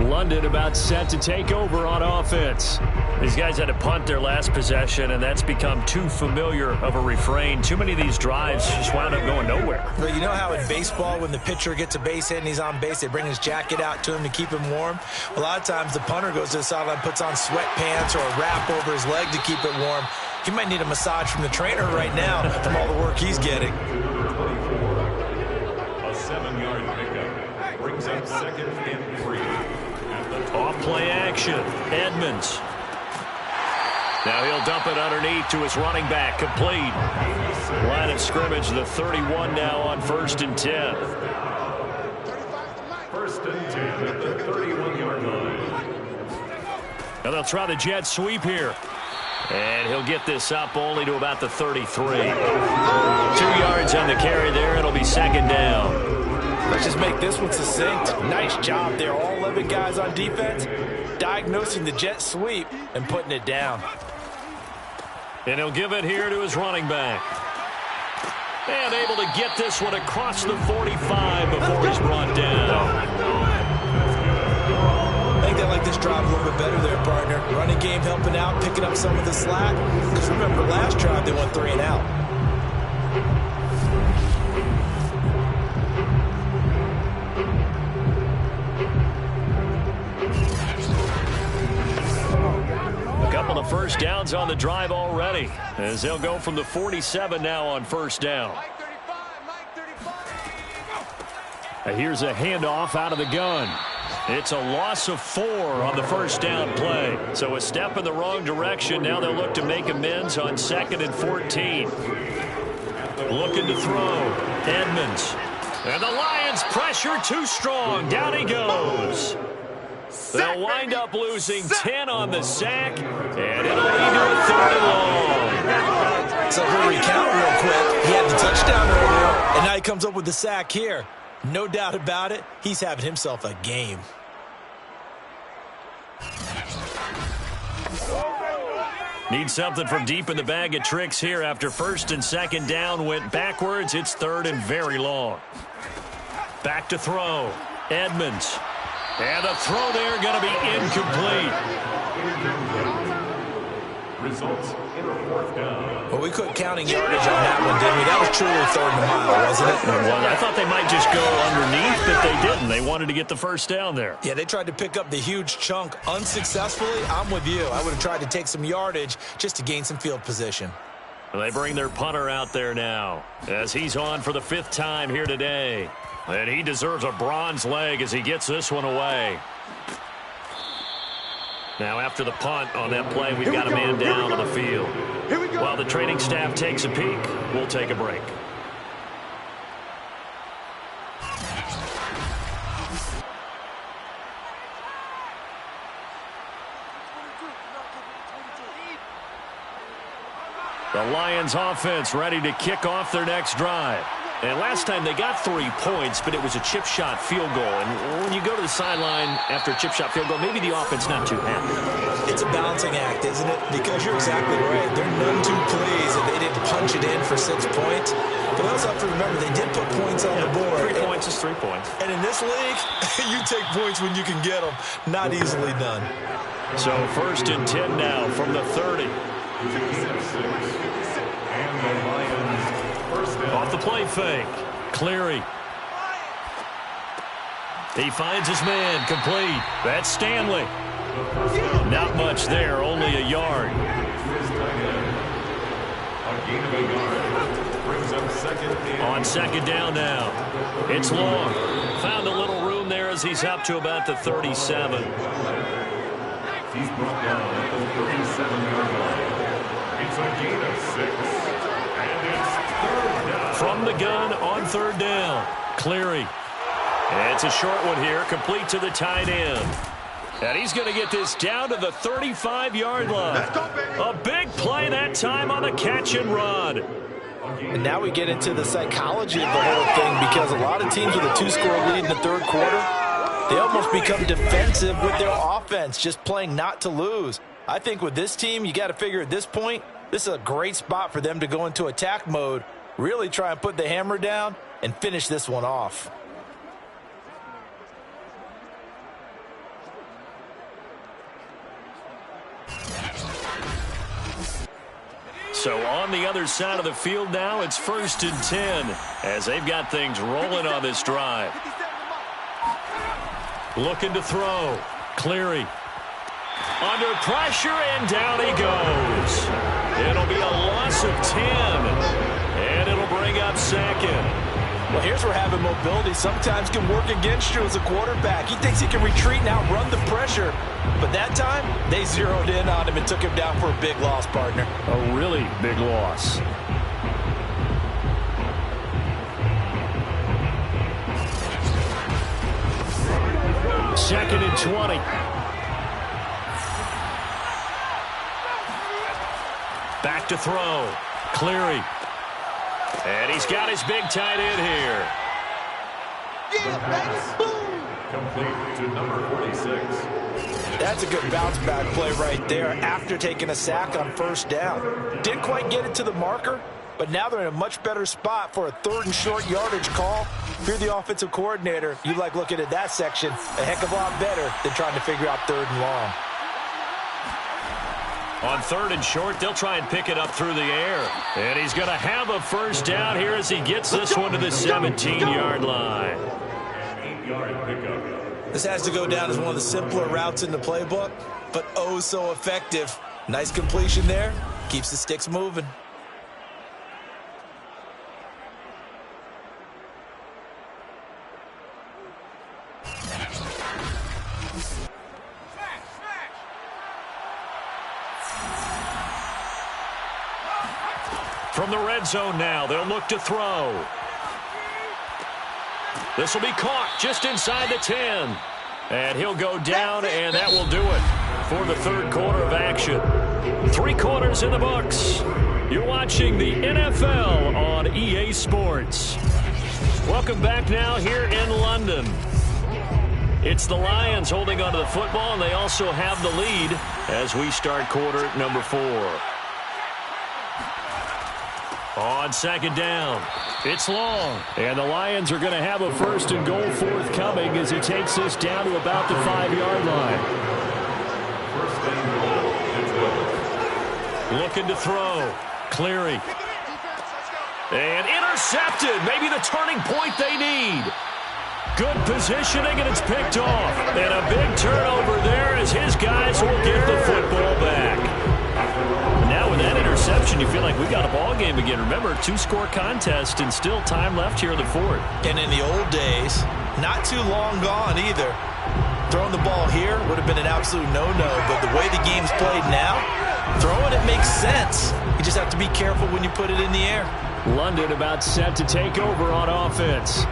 Speaker 1: London about set to take over on offense. These guys had to punt their last possession, and that's become too familiar of a refrain. Too many of these drives just wound up going nowhere.
Speaker 4: But you know how in baseball, when the pitcher gets a base hit and he's on base, they bring his jacket out to him to keep him warm? A lot of times the punter goes to the sideline, puts on sweatpants or a wrap over his leg to keep it warm. He might need a massage from the trainer right now from all the work he's getting.
Speaker 3: A 7-yard pickup brings up 2nd and 3.
Speaker 1: Off play action. Edmonds. Now he'll dump it underneath to his running back. Complete. Line of scrimmage, the 31 now on 1st and 10.
Speaker 3: 1st and 10 at the 31-yard line.
Speaker 1: Now they'll try the jet sweep here. And he'll get this up only to about the 33. 2 yards on the carry there. It'll be 2nd down.
Speaker 2: Let's just make this one succinct. Nice job there. All 11 guys on defense diagnosing the jet sweep and putting it down.
Speaker 1: And he'll give it here to his running back. And able to get this one across the 45 before he's brought down.
Speaker 4: I think they like this drive a little bit better there, partner. Running game helping out, picking up some of the slack. Because remember, last drive they went 3 and out.
Speaker 1: A couple of first downs on the drive already, as they'll go from the 47 now on 1st down. Here's a handoff out of the gun. It's a loss of 4 on the 1st down play. So a step in the wrong direction. Now they'll look to make amends on 2nd and 14. Looking to throw. Edmonds. And the Lions pressure too strong. Down he goes. They'll wind up losing 10 on the sack, and it'll lead to a 3rd and long.
Speaker 4: So we'll recount real quick. He had the touchdown earlier, and now he comes up with the sack here. No doubt about it, he's having himself a game.
Speaker 1: Need something from deep in the bag of tricks here after 1st and 2nd down went backwards. It's 3rd and very long. Back to throw. Edmonds. And the throw there going to be incomplete.
Speaker 3: Results in a 4th down.
Speaker 4: Well, we quit counting yardage on that one, didn't we? That was truly 3rd and a mile, wasn't it?
Speaker 1: Well, I thought they might just go underneath, but they didn't. They wanted to get the 1st down there.
Speaker 4: Yeah, they tried to pick up the huge chunk unsuccessfully. I'm with you. I would have tried to take some yardage just to gain some field position.
Speaker 1: Well, they bring their punter out there now as he's on for the 5th time here today. And he deserves a bronze leg as he gets this one away. Now after the punt on that play, we've got a man down on the field. While the training staff takes a peek, we'll take a break. The Lions offense ready to kick off their next drive. And last time they got 3 points, but it was a chip shot field goal. And when you go to the sideline after a chip shot field goal, maybe the offense not too happy.
Speaker 4: It's a balancing act, isn't it? Because you're exactly right. They're none too pleased that they didn't punch it in for 6 points. But we also have to remember they did put points on the board.
Speaker 1: 3 points is 3 points.
Speaker 4: And in this league, you take points when you can get them. Not easily done.
Speaker 1: So 1st and 10 now from the 30. Off the play fake. Cleary. He finds his man. Complete. That's Stanley. Not much there. Only a yard. On 2nd down now. It's long. Found a little room there as he's up to about the 37.
Speaker 3: He's brought down at the 37-yard line. It's a gain of 6. And it's 3rd down.
Speaker 1: From the gun on 3rd down. Cleary. And it's a short one here. Complete to the tight end. And he's going to get this down to the 35-yard line. A big play that time on the catch and run.
Speaker 2: And now we get into the psychology of the whole thing, because a lot of teams with a 2-score lead in the 3rd quarter, they almost become defensive with their offense, just playing not to lose. I think with this team, you got to figure at this point, this is a great spot for them to go into attack mode, really try and put the hammer down and finish this one off.
Speaker 1: So on the other side of the field now, it's 1st and 10 as they've got things rolling on this drive. Looking to throw. Cleary. Under pressure, and down he goes. It'll be a loss of 10, and it'll bring up 2nd.
Speaker 2: Well, here's where having mobility sometimes can work against you as a quarterback. He thinks he can retreat and outrun the pressure. But that time, they zeroed in on him and took him down for a big loss, partner.
Speaker 1: A really big loss. Second and 20. Back to throw. Cleary. And he's got his big tight end here.
Speaker 3: Complete to number 46.
Speaker 2: That's a good bounce back play right there after taking a sack on 1st down. Didn't quite get it to the marker, but now they're in a much better spot for a 3rd and short yardage call. If you're the offensive coordinator, you like looking at that section a heck of a lot better than trying to figure out 3rd and long.
Speaker 1: On 3rd and short, they'll try and pick it up through the air. And he's going to have a 1st down here as he gets this one to the 17-yard line.
Speaker 3: 8-yard pickup.
Speaker 4: This has to go down as one of the simpler routes in the playbook, but oh so effective. Nice completion there. Keeps the sticks moving.
Speaker 1: From the red zone now, they'll look to throw. This will be caught just inside the 10. And he'll go down, and that will do it for the 3rd quarter of action. 3 quarters in the books. You're watching the NFL on EA Sports. Welcome back now here in London. It's the Lions holding onto the football, and they also have the lead as we start quarter number 4. On 2nd down, it's long. And the Lions are going to have a 1st and goal forthcoming as he takes this down to about the 5-yard line.
Speaker 3: 1st and goal.
Speaker 1: Looking to throw. Cleary. And intercepted. Maybe the turning point they need. Good positioning, and it's picked off. And a big turnover there as his guys will get the football back. Now with that interception, you feel like we got a ball game again. Remember, 2-score contest and still time left here in the 4th.
Speaker 4: And in the old days, not too long gone either. Throwing the ball here would have been an absolute no-no. But the way the game's played now, throwing it makes sense. You just have to be careful when you put it in the air.
Speaker 1: London about set to take over on offense.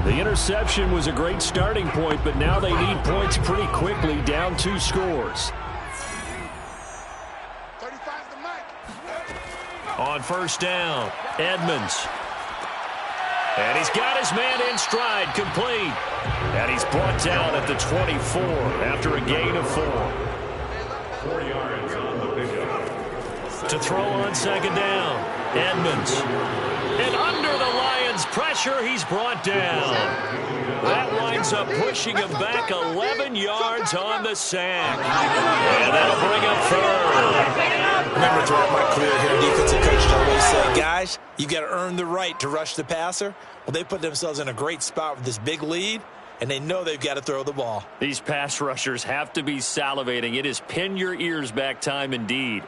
Speaker 1: The interception was a great starting point, but now they need points pretty quickly, down 2 scores.
Speaker 5: $35 the mic.
Speaker 1: On on first down. Edmonds. And he's got his man in stride, complete. And he's brought down at the 24 after a gain of 4.
Speaker 3: 4 yards on the pickup.
Speaker 1: To throw on second down, Edmonds. And under the Lions' pressure, he's brought down. That winds up pushing him back 11 yards on the sack. And that'll bring up third.
Speaker 2: Remember, throughout my career here, defensive coaches always say, guys, you've got to earn the right to rush the passer. Well, they put themselves in a great spot with this big lead, and they know they've got to throw the ball.
Speaker 1: These pass rushers have to be salivating. It is pin your ears back time indeed.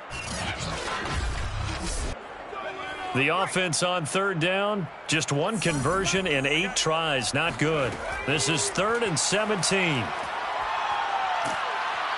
Speaker 1: The offense on third down, just one conversion in 8 tries. Not good. This is 3rd and 17.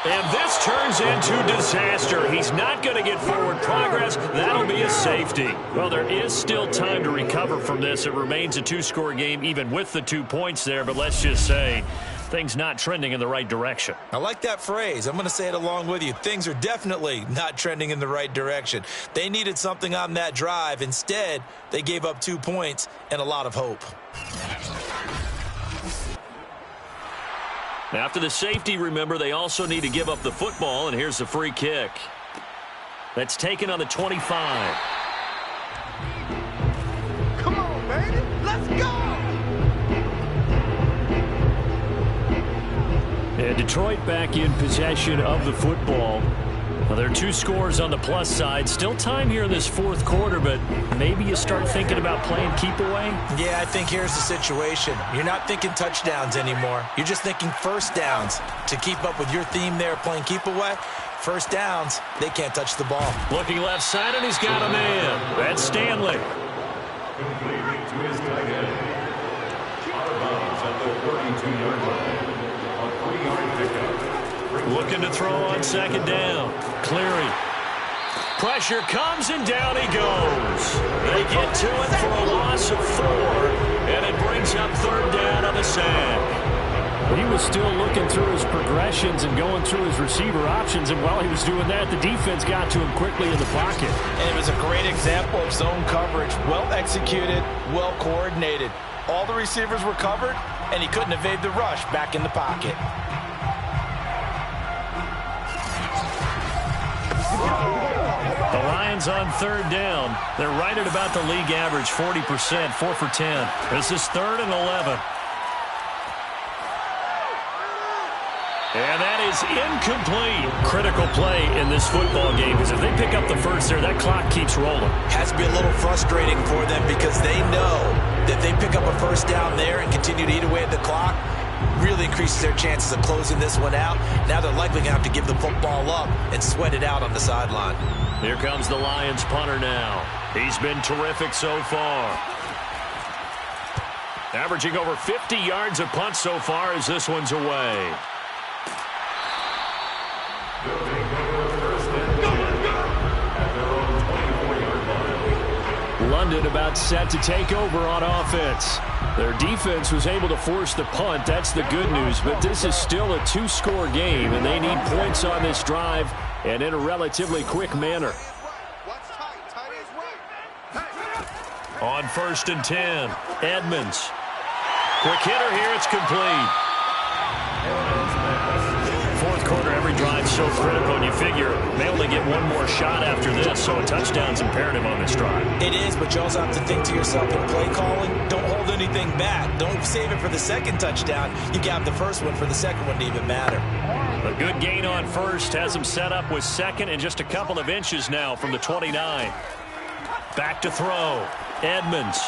Speaker 1: And this turns into disaster. He's not going to get forward progress. That'll be a safety. Well, there is still time to recover from this. It remains a 2-score game even with the 2 points there. But let's just say things not trending in the right direction.
Speaker 2: I like that phrase. I'm going to say it along with you. Things are definitely not trending in the right direction. They needed something on that drive. Instead, they gave up 2 points and a lot of hope.
Speaker 1: After the safety, remember, they also need to give up the football, and here's the free kick. That's taken on the 25.
Speaker 5: Come on, baby. Let's go.
Speaker 1: And Detroit back in possession of the football. Well, there are 2 scores on the plus side. Still time here in this 4th quarter, but maybe you start thinking about playing keep away?
Speaker 2: Yeah, I think here's the situation. You're not thinking touchdowns anymore. You're just thinking first downs. To keep up with your theme there, playing keep away, first downs, they can't touch the ball.
Speaker 1: Looking left side, and he's got a man. That's Stanley.
Speaker 3: Complete to his tight end. Out of bounds at the 32-yard line. A 3-yard pickup.
Speaker 1: Looking to throw on second down. Cleary. Pressure comes, and down he goes. They get to it for a loss of 4, and it brings up third down on the sack. He was still looking through his progressions and going through his receiver options, and while he was doing that, the defense got to him quickly in the pocket.
Speaker 2: And it was a great example of zone coverage. Well executed, well coordinated. All the receivers were covered, and he couldn't evade the rush back in the pocket.
Speaker 1: The Lions on third down. They're right at about the league average, 40%, 4 for 10. This is 3rd and 11. And that is incomplete. Critical play in this football game, because if they pick up the first there, that clock keeps rolling.
Speaker 2: Has to be a little frustrating for them because they know that they pick up a first down there and continue to eat away at the clock. Really increases their chances of closing this one out. Now they're likely going to have to give the football up and sweat it out on the sideline.
Speaker 1: Here comes the Lions punter now. He's been terrific so far. Averaging over 50 yards a punt so far as this one's away. London about set to take over on offense. Their defense was able to force the punt. That's the good news, but this is still a 2-score game, and they need points on this drive and in a relatively quick manner. On 1st and 10, Edmonds. Quick hitter here, it's complete. 4th quarter, every drive so critical, and you figure they only get one more shot after this, so a touchdown's imperative on this drive.
Speaker 2: It is, but you also have to think to yourself in play calling, don't hold anything back. Don't save it for the second touchdown. You got the first one for the second one to even matter.
Speaker 1: A good gain on first has him set up with second and just a couple of inches now from the 29. Back to throw. Edmonds.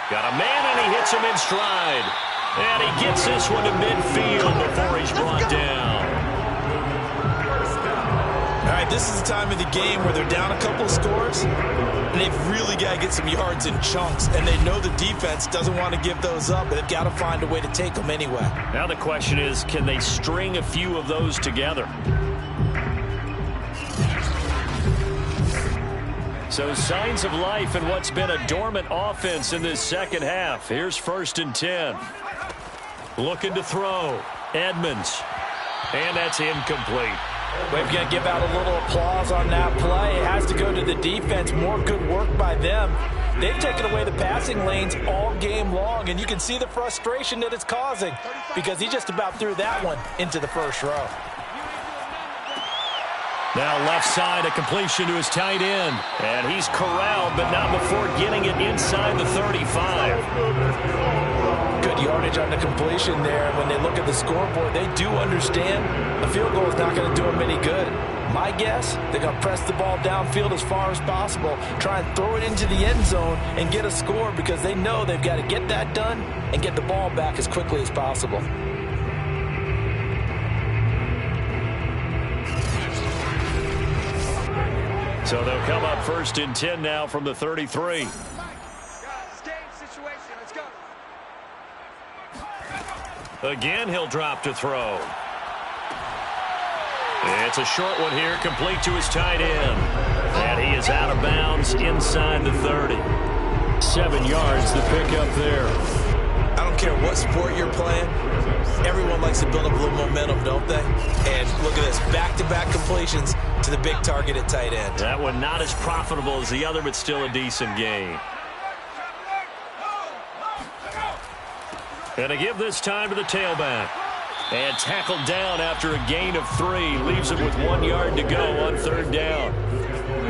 Speaker 1: Got a man, and he hits him in stride. And he gets this one to midfield before he's brought down.
Speaker 2: All right, this is the time of the game where they're down a couple of scores, and they've really got to get some yards in chunks, and they know the defense doesn't want to give those up, but they've got to find a way to take them anyway.
Speaker 1: Now the question is, can they string a few of those together? So signs of life in what's been a dormant offense in this second half. Here's 1st and 10. Looking to throw. Edmonds. And that's incomplete.
Speaker 2: We're going to give out a little applause on that play. It has to go to the defense. More good work by them. They've taken away the passing lanes all game long, and you can see the frustration that it's causing because he just about threw that one into the first row.
Speaker 1: Now left side, a completion to his tight end. And he's corralled, but not before getting it inside the 35.
Speaker 2: Good yardage on the completion there. When they look at the scoreboard, they do understand a field goal is not going to do them any good. My guess, they're going to press the ball downfield as far as possible, try and throw it into the end zone and get a score because they know they've got to get that done and get the ball back as quickly as possible.
Speaker 1: So they'll come up 1st and 10 now from the 33. Again, he'll drop to throw. It's a short one here, complete to his tight end. And he is out of bounds inside the 30. 7 yards, the pickup there.
Speaker 4: I don't care what sport you're playing. Everyone likes to build up a little momentum, don't they? And look at this, back-to-back completions to the big target at tight end.
Speaker 1: That one not as profitable as the other, but still a decent gain. And a give this time to the tailback. And tackled down after a gain of 3. Leaves him with 1 yard to go on 3rd down.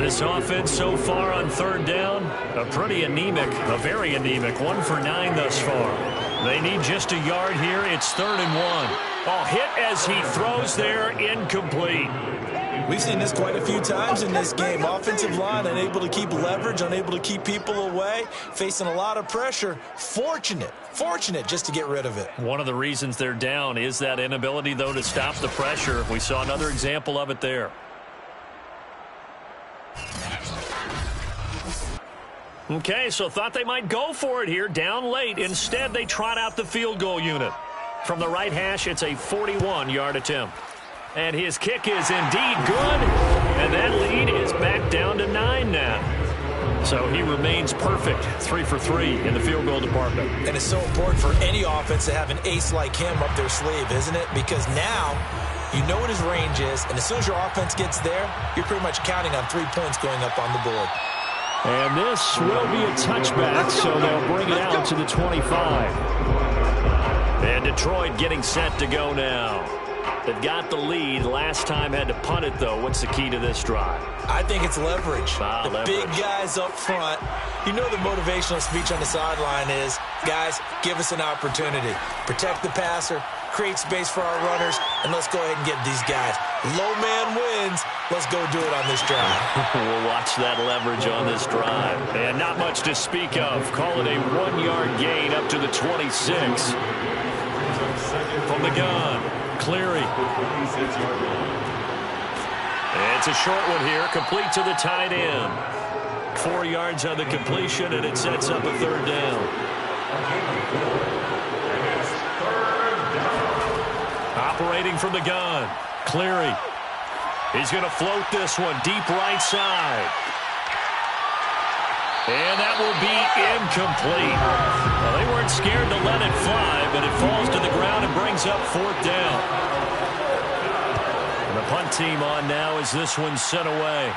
Speaker 1: This offense so far on 3rd down, a pretty anemic, a very anemic. 1 for 9 thus far. They need just a yard here. It's 3rd and 1. Oh, hit as he throws there, incomplete.
Speaker 4: We've seen this quite a few times in this game. Offensive line unable to keep leverage, unable to keep people away, facing a lot of pressure. Fortunate just to get rid of it.
Speaker 1: One of the reasons they're down is that inability, though, to stop the pressure. We saw another example of it there. Okay, so thought they might go for it here, down late. Instead, they trot out the field goal unit. From the right hash, it's a 41-yard attempt. And his kick is indeed good. And that lead is back down to 9 now. So he remains perfect, 3 for 3 in the field goal department.
Speaker 4: And it's so important for any offense to have an ace like him up their sleeve, isn't it? Because now you know what his range is, and as soon as your offense gets there, you're pretty much counting on 3 points going up on the board.
Speaker 1: And this will be a touchback, so they'll bring it out to the 25. And Detroit getting set to go now. They've got the lead. Last time had to punt it, though. What's the key to this drive?
Speaker 4: I think it's leverage.
Speaker 1: Leverage.
Speaker 4: Big guys up front. You know the motivational speech on the sideline is, guys, give us an opportunity. Protect the passer, create space for our runners, and let's go ahead and get these guys. Low man wins. Let's go do it on this drive.
Speaker 1: We'll watch that leverage on this drive. And not much to speak of. Call it a 1-yard gain up to the 26. From the gun. Cleary. It's a short one here, complete to the tight end. 4 yards on the completion, and it sets up a 3rd down. Operating from the gun, Cleary. He's going to float this one deep right side. And that will be incomplete. Well, they weren't scared to let it fly, but it falls to the ground and brings up 4th down. And the punt team on now as this one's sent away.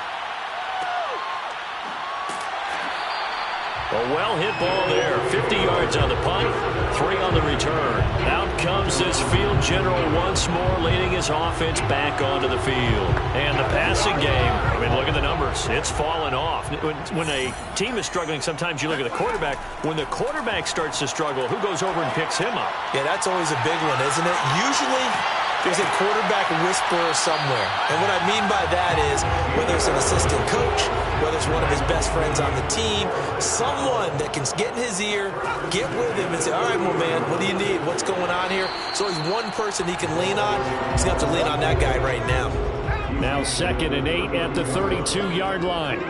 Speaker 1: A well-hit ball there. 50 yards on the punt, 3 on the return. Out comes this field general once more, leading his offense back onto the field. And the passing game, I mean, look at the numbers. It's fallen off. When a team is struggling, sometimes you look at the quarterback. When the quarterback starts to struggle, who goes over and picks him up?
Speaker 4: Yeah, that's always a big one, isn't it? Usually, there's a quarterback whisperer somewhere. And what I mean by that is, whether it's an assistant coach, whether it's one of his best friends on the team, someone that can get in his ear, get with him and say, all right, well, man, what do you need? What's going on here? So he's one person he can lean on. He's going to have to lean on that guy right now.
Speaker 1: Now 2nd and 8 at the 32-yard line.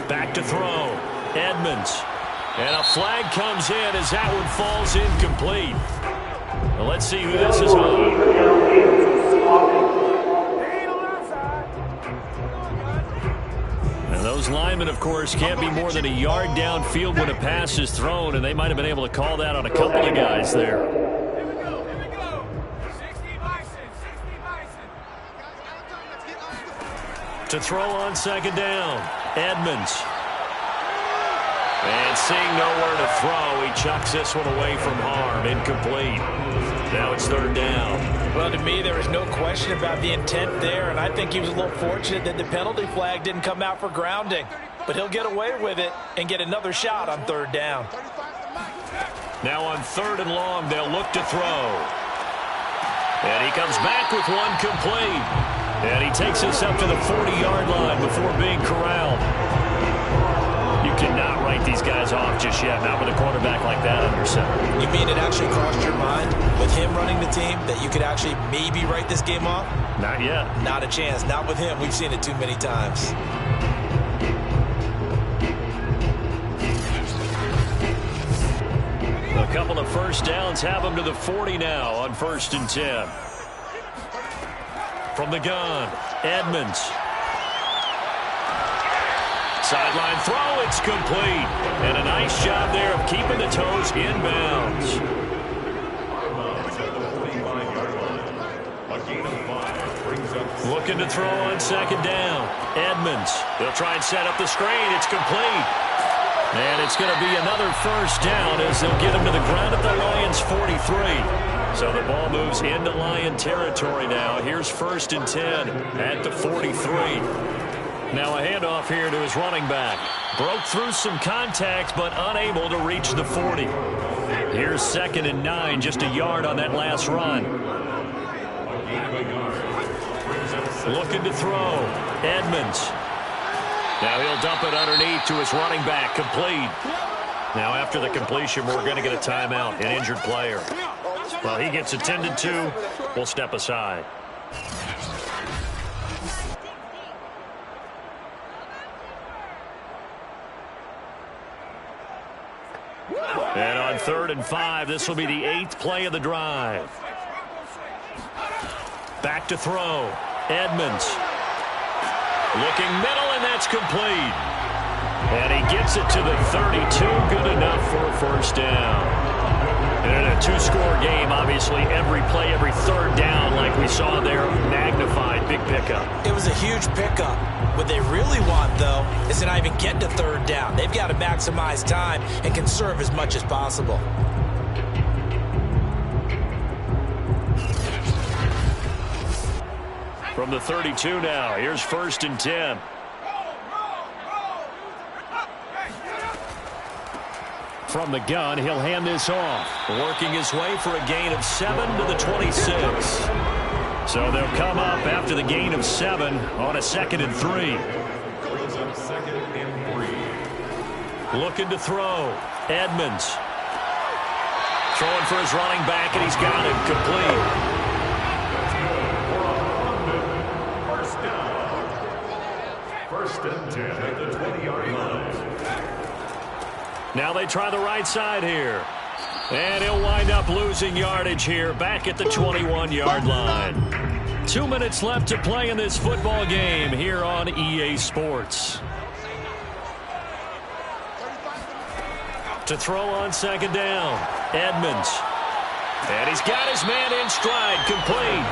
Speaker 1: Back to throw. Edmonds. And a flag comes in as that one falls incomplete. Well, let's see who this is on. And those linemen, of course, can't be more than a yard downfield when a pass is thrown, and they might have been able to call that on a couple of guys there. To throw on second down, Edmonds. And seeing nowhere to throw, he chucks this one away from harm. Incomplete. Now it's third down.
Speaker 2: Well, to me, there is no question about the intent there, and I think he was a little fortunate that the penalty flag didn't come out for grounding. But he'll get away with it and get another shot on third down.
Speaker 1: Now on third and long, they'll look to throw. And he comes back with one complete. And he takes us up to the 40-yard line before being corralled. You cannot write these guys off just yet, not with a quarterback like that under center.
Speaker 2: You mean it actually crossed your mind with him running the team that you could actually maybe write this game off?
Speaker 1: Not yet.
Speaker 2: Not a chance. Not with him. We've seen it too many times.
Speaker 1: A couple of first downs have them to the 40 now on 1st and 10. From the gun, Edmonds. Sideline throw, it's complete. And a nice job there of keeping the toes inbounds. Looking to throw on second down. Edmonds. They'll try and set up the screen. It's complete. And it's going to be another first down as they'll get him to the ground at the Lions' 43. So the ball moves into Lion territory now. Here's 1st and 10 at the 43. Now a handoff here to his running back. Broke through some contact, but unable to reach the 40. Here's 2nd and 9, just a yard on that last run. Looking to throw. Edmonds. Now he'll dump it underneath to his running back. Complete. Now after the completion, we're going to get a timeout. An injured player. Well, he gets attended to. We'll step aside. And on 3rd and 5, this will be the 8th play of the drive. Back to throw. Edmonds. Looking middle, and that's complete. And he gets it to the 32. Good enough for a first down. And in a two-score game, obviously, every play, every third down, like we saw there, magnified. Big pickup.
Speaker 2: It was a huge pickup. What they really want, though, is to not even get to third down. They've got to maximize time and conserve as much as possible.
Speaker 1: From the 32 now, here's 1st and 10. From the gun, he'll hand this off. Working his way for a gain of 7 to the 26. So they'll come up after the gain of 7 on a 2nd and 3. Looking to throw. Edmonds. Throwing for his running back, and he's got him. Complete.
Speaker 3: First and 10 at the 20-yard line.
Speaker 1: Now they try the right side here. And he'll wind up losing yardage here back at the 21-yard line. 2 minutes left to play in this football game here on EA Sports. To throw on second down, Edmonds. And he's got his man in stride, complete.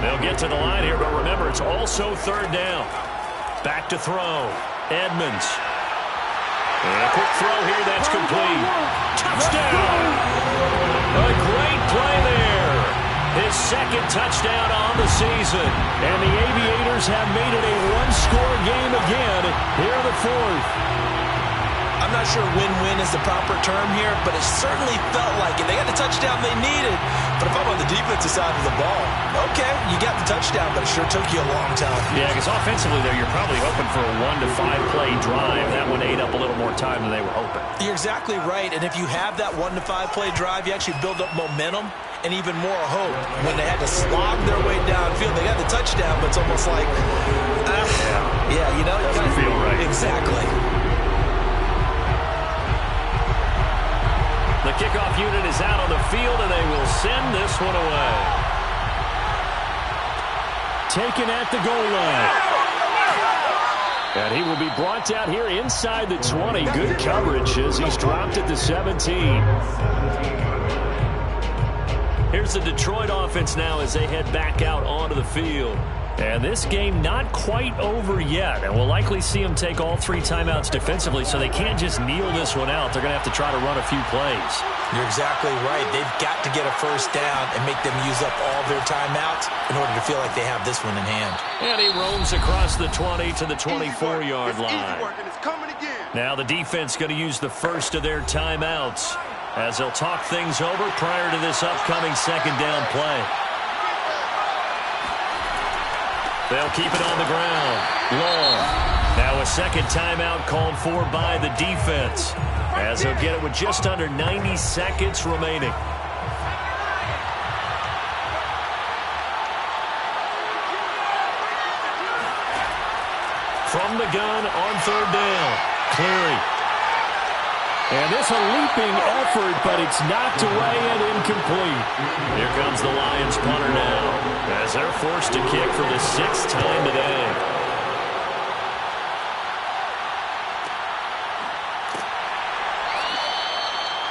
Speaker 1: They'll get to the line here, but remember, it's also third down. Back to throw, Edmonds. And a quick throw here, that's complete. Touchdown! A great play there. His 2nd touchdown on the season. And the Aviators have made it a one-score game again here in the 4th.
Speaker 2: I'm not sure win-win is the proper term here, but it certainly felt like it. They got the touchdown they needed, but if I'm on the defensive side of the ball, okay, you got the touchdown, but it sure took you a long time.
Speaker 1: Yeah, because offensively there, you're probably hoping for a 1 to 5 play drive. That one ate up a little more time than they were hoping.
Speaker 2: You're exactly right, and if you have that 1 to 5 play drive, you actually build up momentum and even more hope. When they had to slog their way downfield, they got the touchdown, but it's almost like, yeah, you know, it
Speaker 1: doesn't feel right.
Speaker 2: Exactly.
Speaker 1: The kickoff unit is out on the field, and they will send this one away. Taken at the goal line. And he will be brought down here inside the 20. Good coverage as he's dropped at the 17. Here's the Detroit offense now as they head back out onto the field. And this game not quite over yet. And we'll likely see them take all 3 timeouts defensively, so they can't just kneel this one out. They're going to have to try to run a few plays.
Speaker 2: You're exactly right. They've got to get a first down and make them use up all their timeouts in order to feel like they have this one in hand.
Speaker 1: And he roams across the 20 to the 24-yard line.
Speaker 5: Easy work, and it's coming again.
Speaker 1: Now the defense going to use the first of their timeouts as they'll talk things over prior to this upcoming second down play. They'll keep it on the ground. Long. Now a second timeout called for by the defense as they'll get it with just under 90 seconds remaining. From the gun on third down. Cleary. And this a leaping effort, but it's knocked away and incomplete. Here comes the Lions punter now as they're forced to kick for the 6th time today.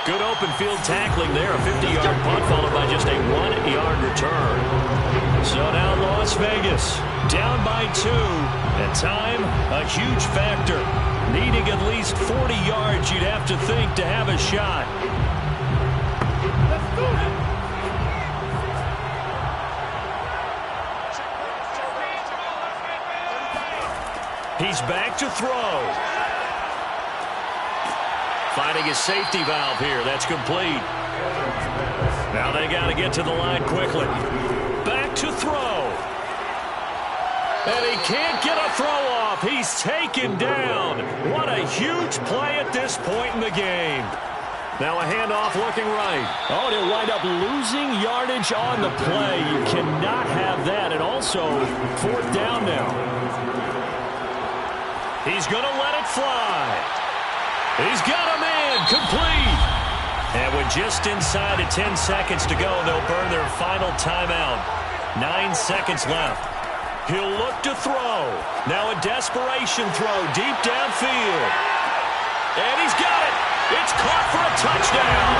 Speaker 1: Good open field tackling there. A 50-yard punt followed by just a 1-yard return. So now Las Vegas down by 2. And time, a huge factor. Needing at least 40 yards, you'd have to think, to have a shot.
Speaker 5: Let's do it.
Speaker 1: He's back to throw. Finding his safety valve here. That's complete. Now they got to get to the line quickly. Back to throw. And he can't get a throw off. He's taken down. What a huge play at this point in the game. Now a handoff looking right. Oh, and he'll wind up losing yardage on the play. You cannot have that. And also, 4th down now. He's going to let it fly. He's got a man. Complete. And with just inside of 10 seconds to go, they'll burn their final timeout. 9 seconds left. He'll look to throw. Now a desperation throw deep downfield. And he's got it. It's caught for a touchdown.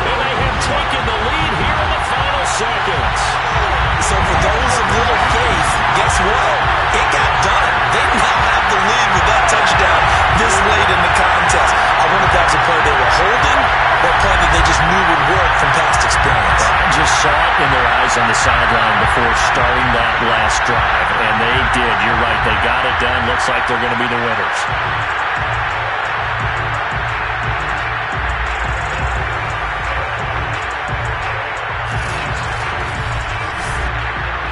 Speaker 1: And they have taken the lead here in the final seconds.
Speaker 2: So for those of little faith, guess what? It got done. They now have the lead with that touchdown this late in the contest. I wonder if that was a play they were holding or a play that they just knew would work from past experience.
Speaker 1: I just saw it in their eyes on the sideline before starting that last drive, and they did. You're right. They got it done. Looks like they're going to be the winners.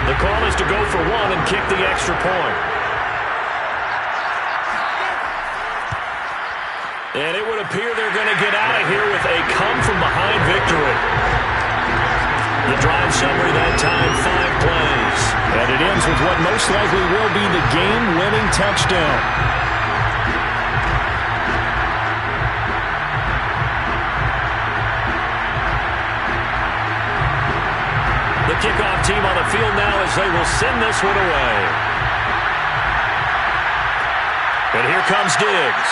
Speaker 1: The call is to go for 1 and kick the extra point. And it would appear they're going to get out of here with a come-from-behind victory. The drive summary that time, 5 plays. And it ends with what most likely will be the game-winning touchdown. The kickoff team on the field now as they will send this one away. And here comes Diggs.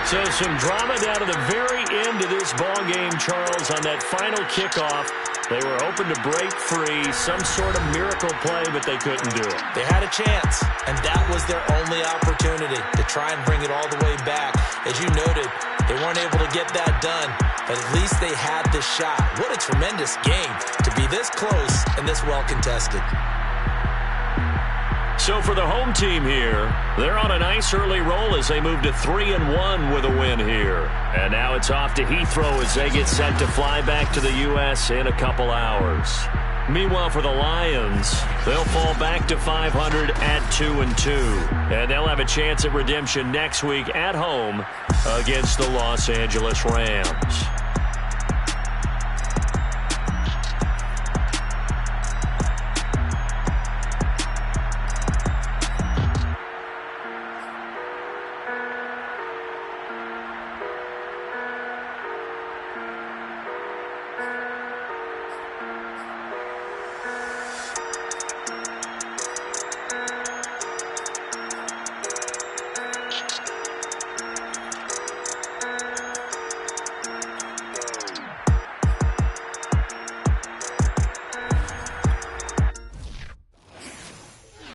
Speaker 1: So some drama down to the very end of this ball game, Charles, on that final kickoff. They were open to break free, some sort of miracle play, but they couldn't do it.
Speaker 2: They had a chance, and that was their only opportunity to try and bring it all the way back. As you noted, they weren't able to get that done, but at least they had the shot. What a tremendous game to be this close and this well contested.
Speaker 1: So for the home team here, they're on a nice early roll as they move to 3-1 with a win here. And now it's off to Heathrow as they get set to fly back to the U.S. in a couple hours. Meanwhile, for the Lions, they'll fall back to 500 at 2-2. And they'll have a chance at redemption next week at home against the Los Angeles Rams.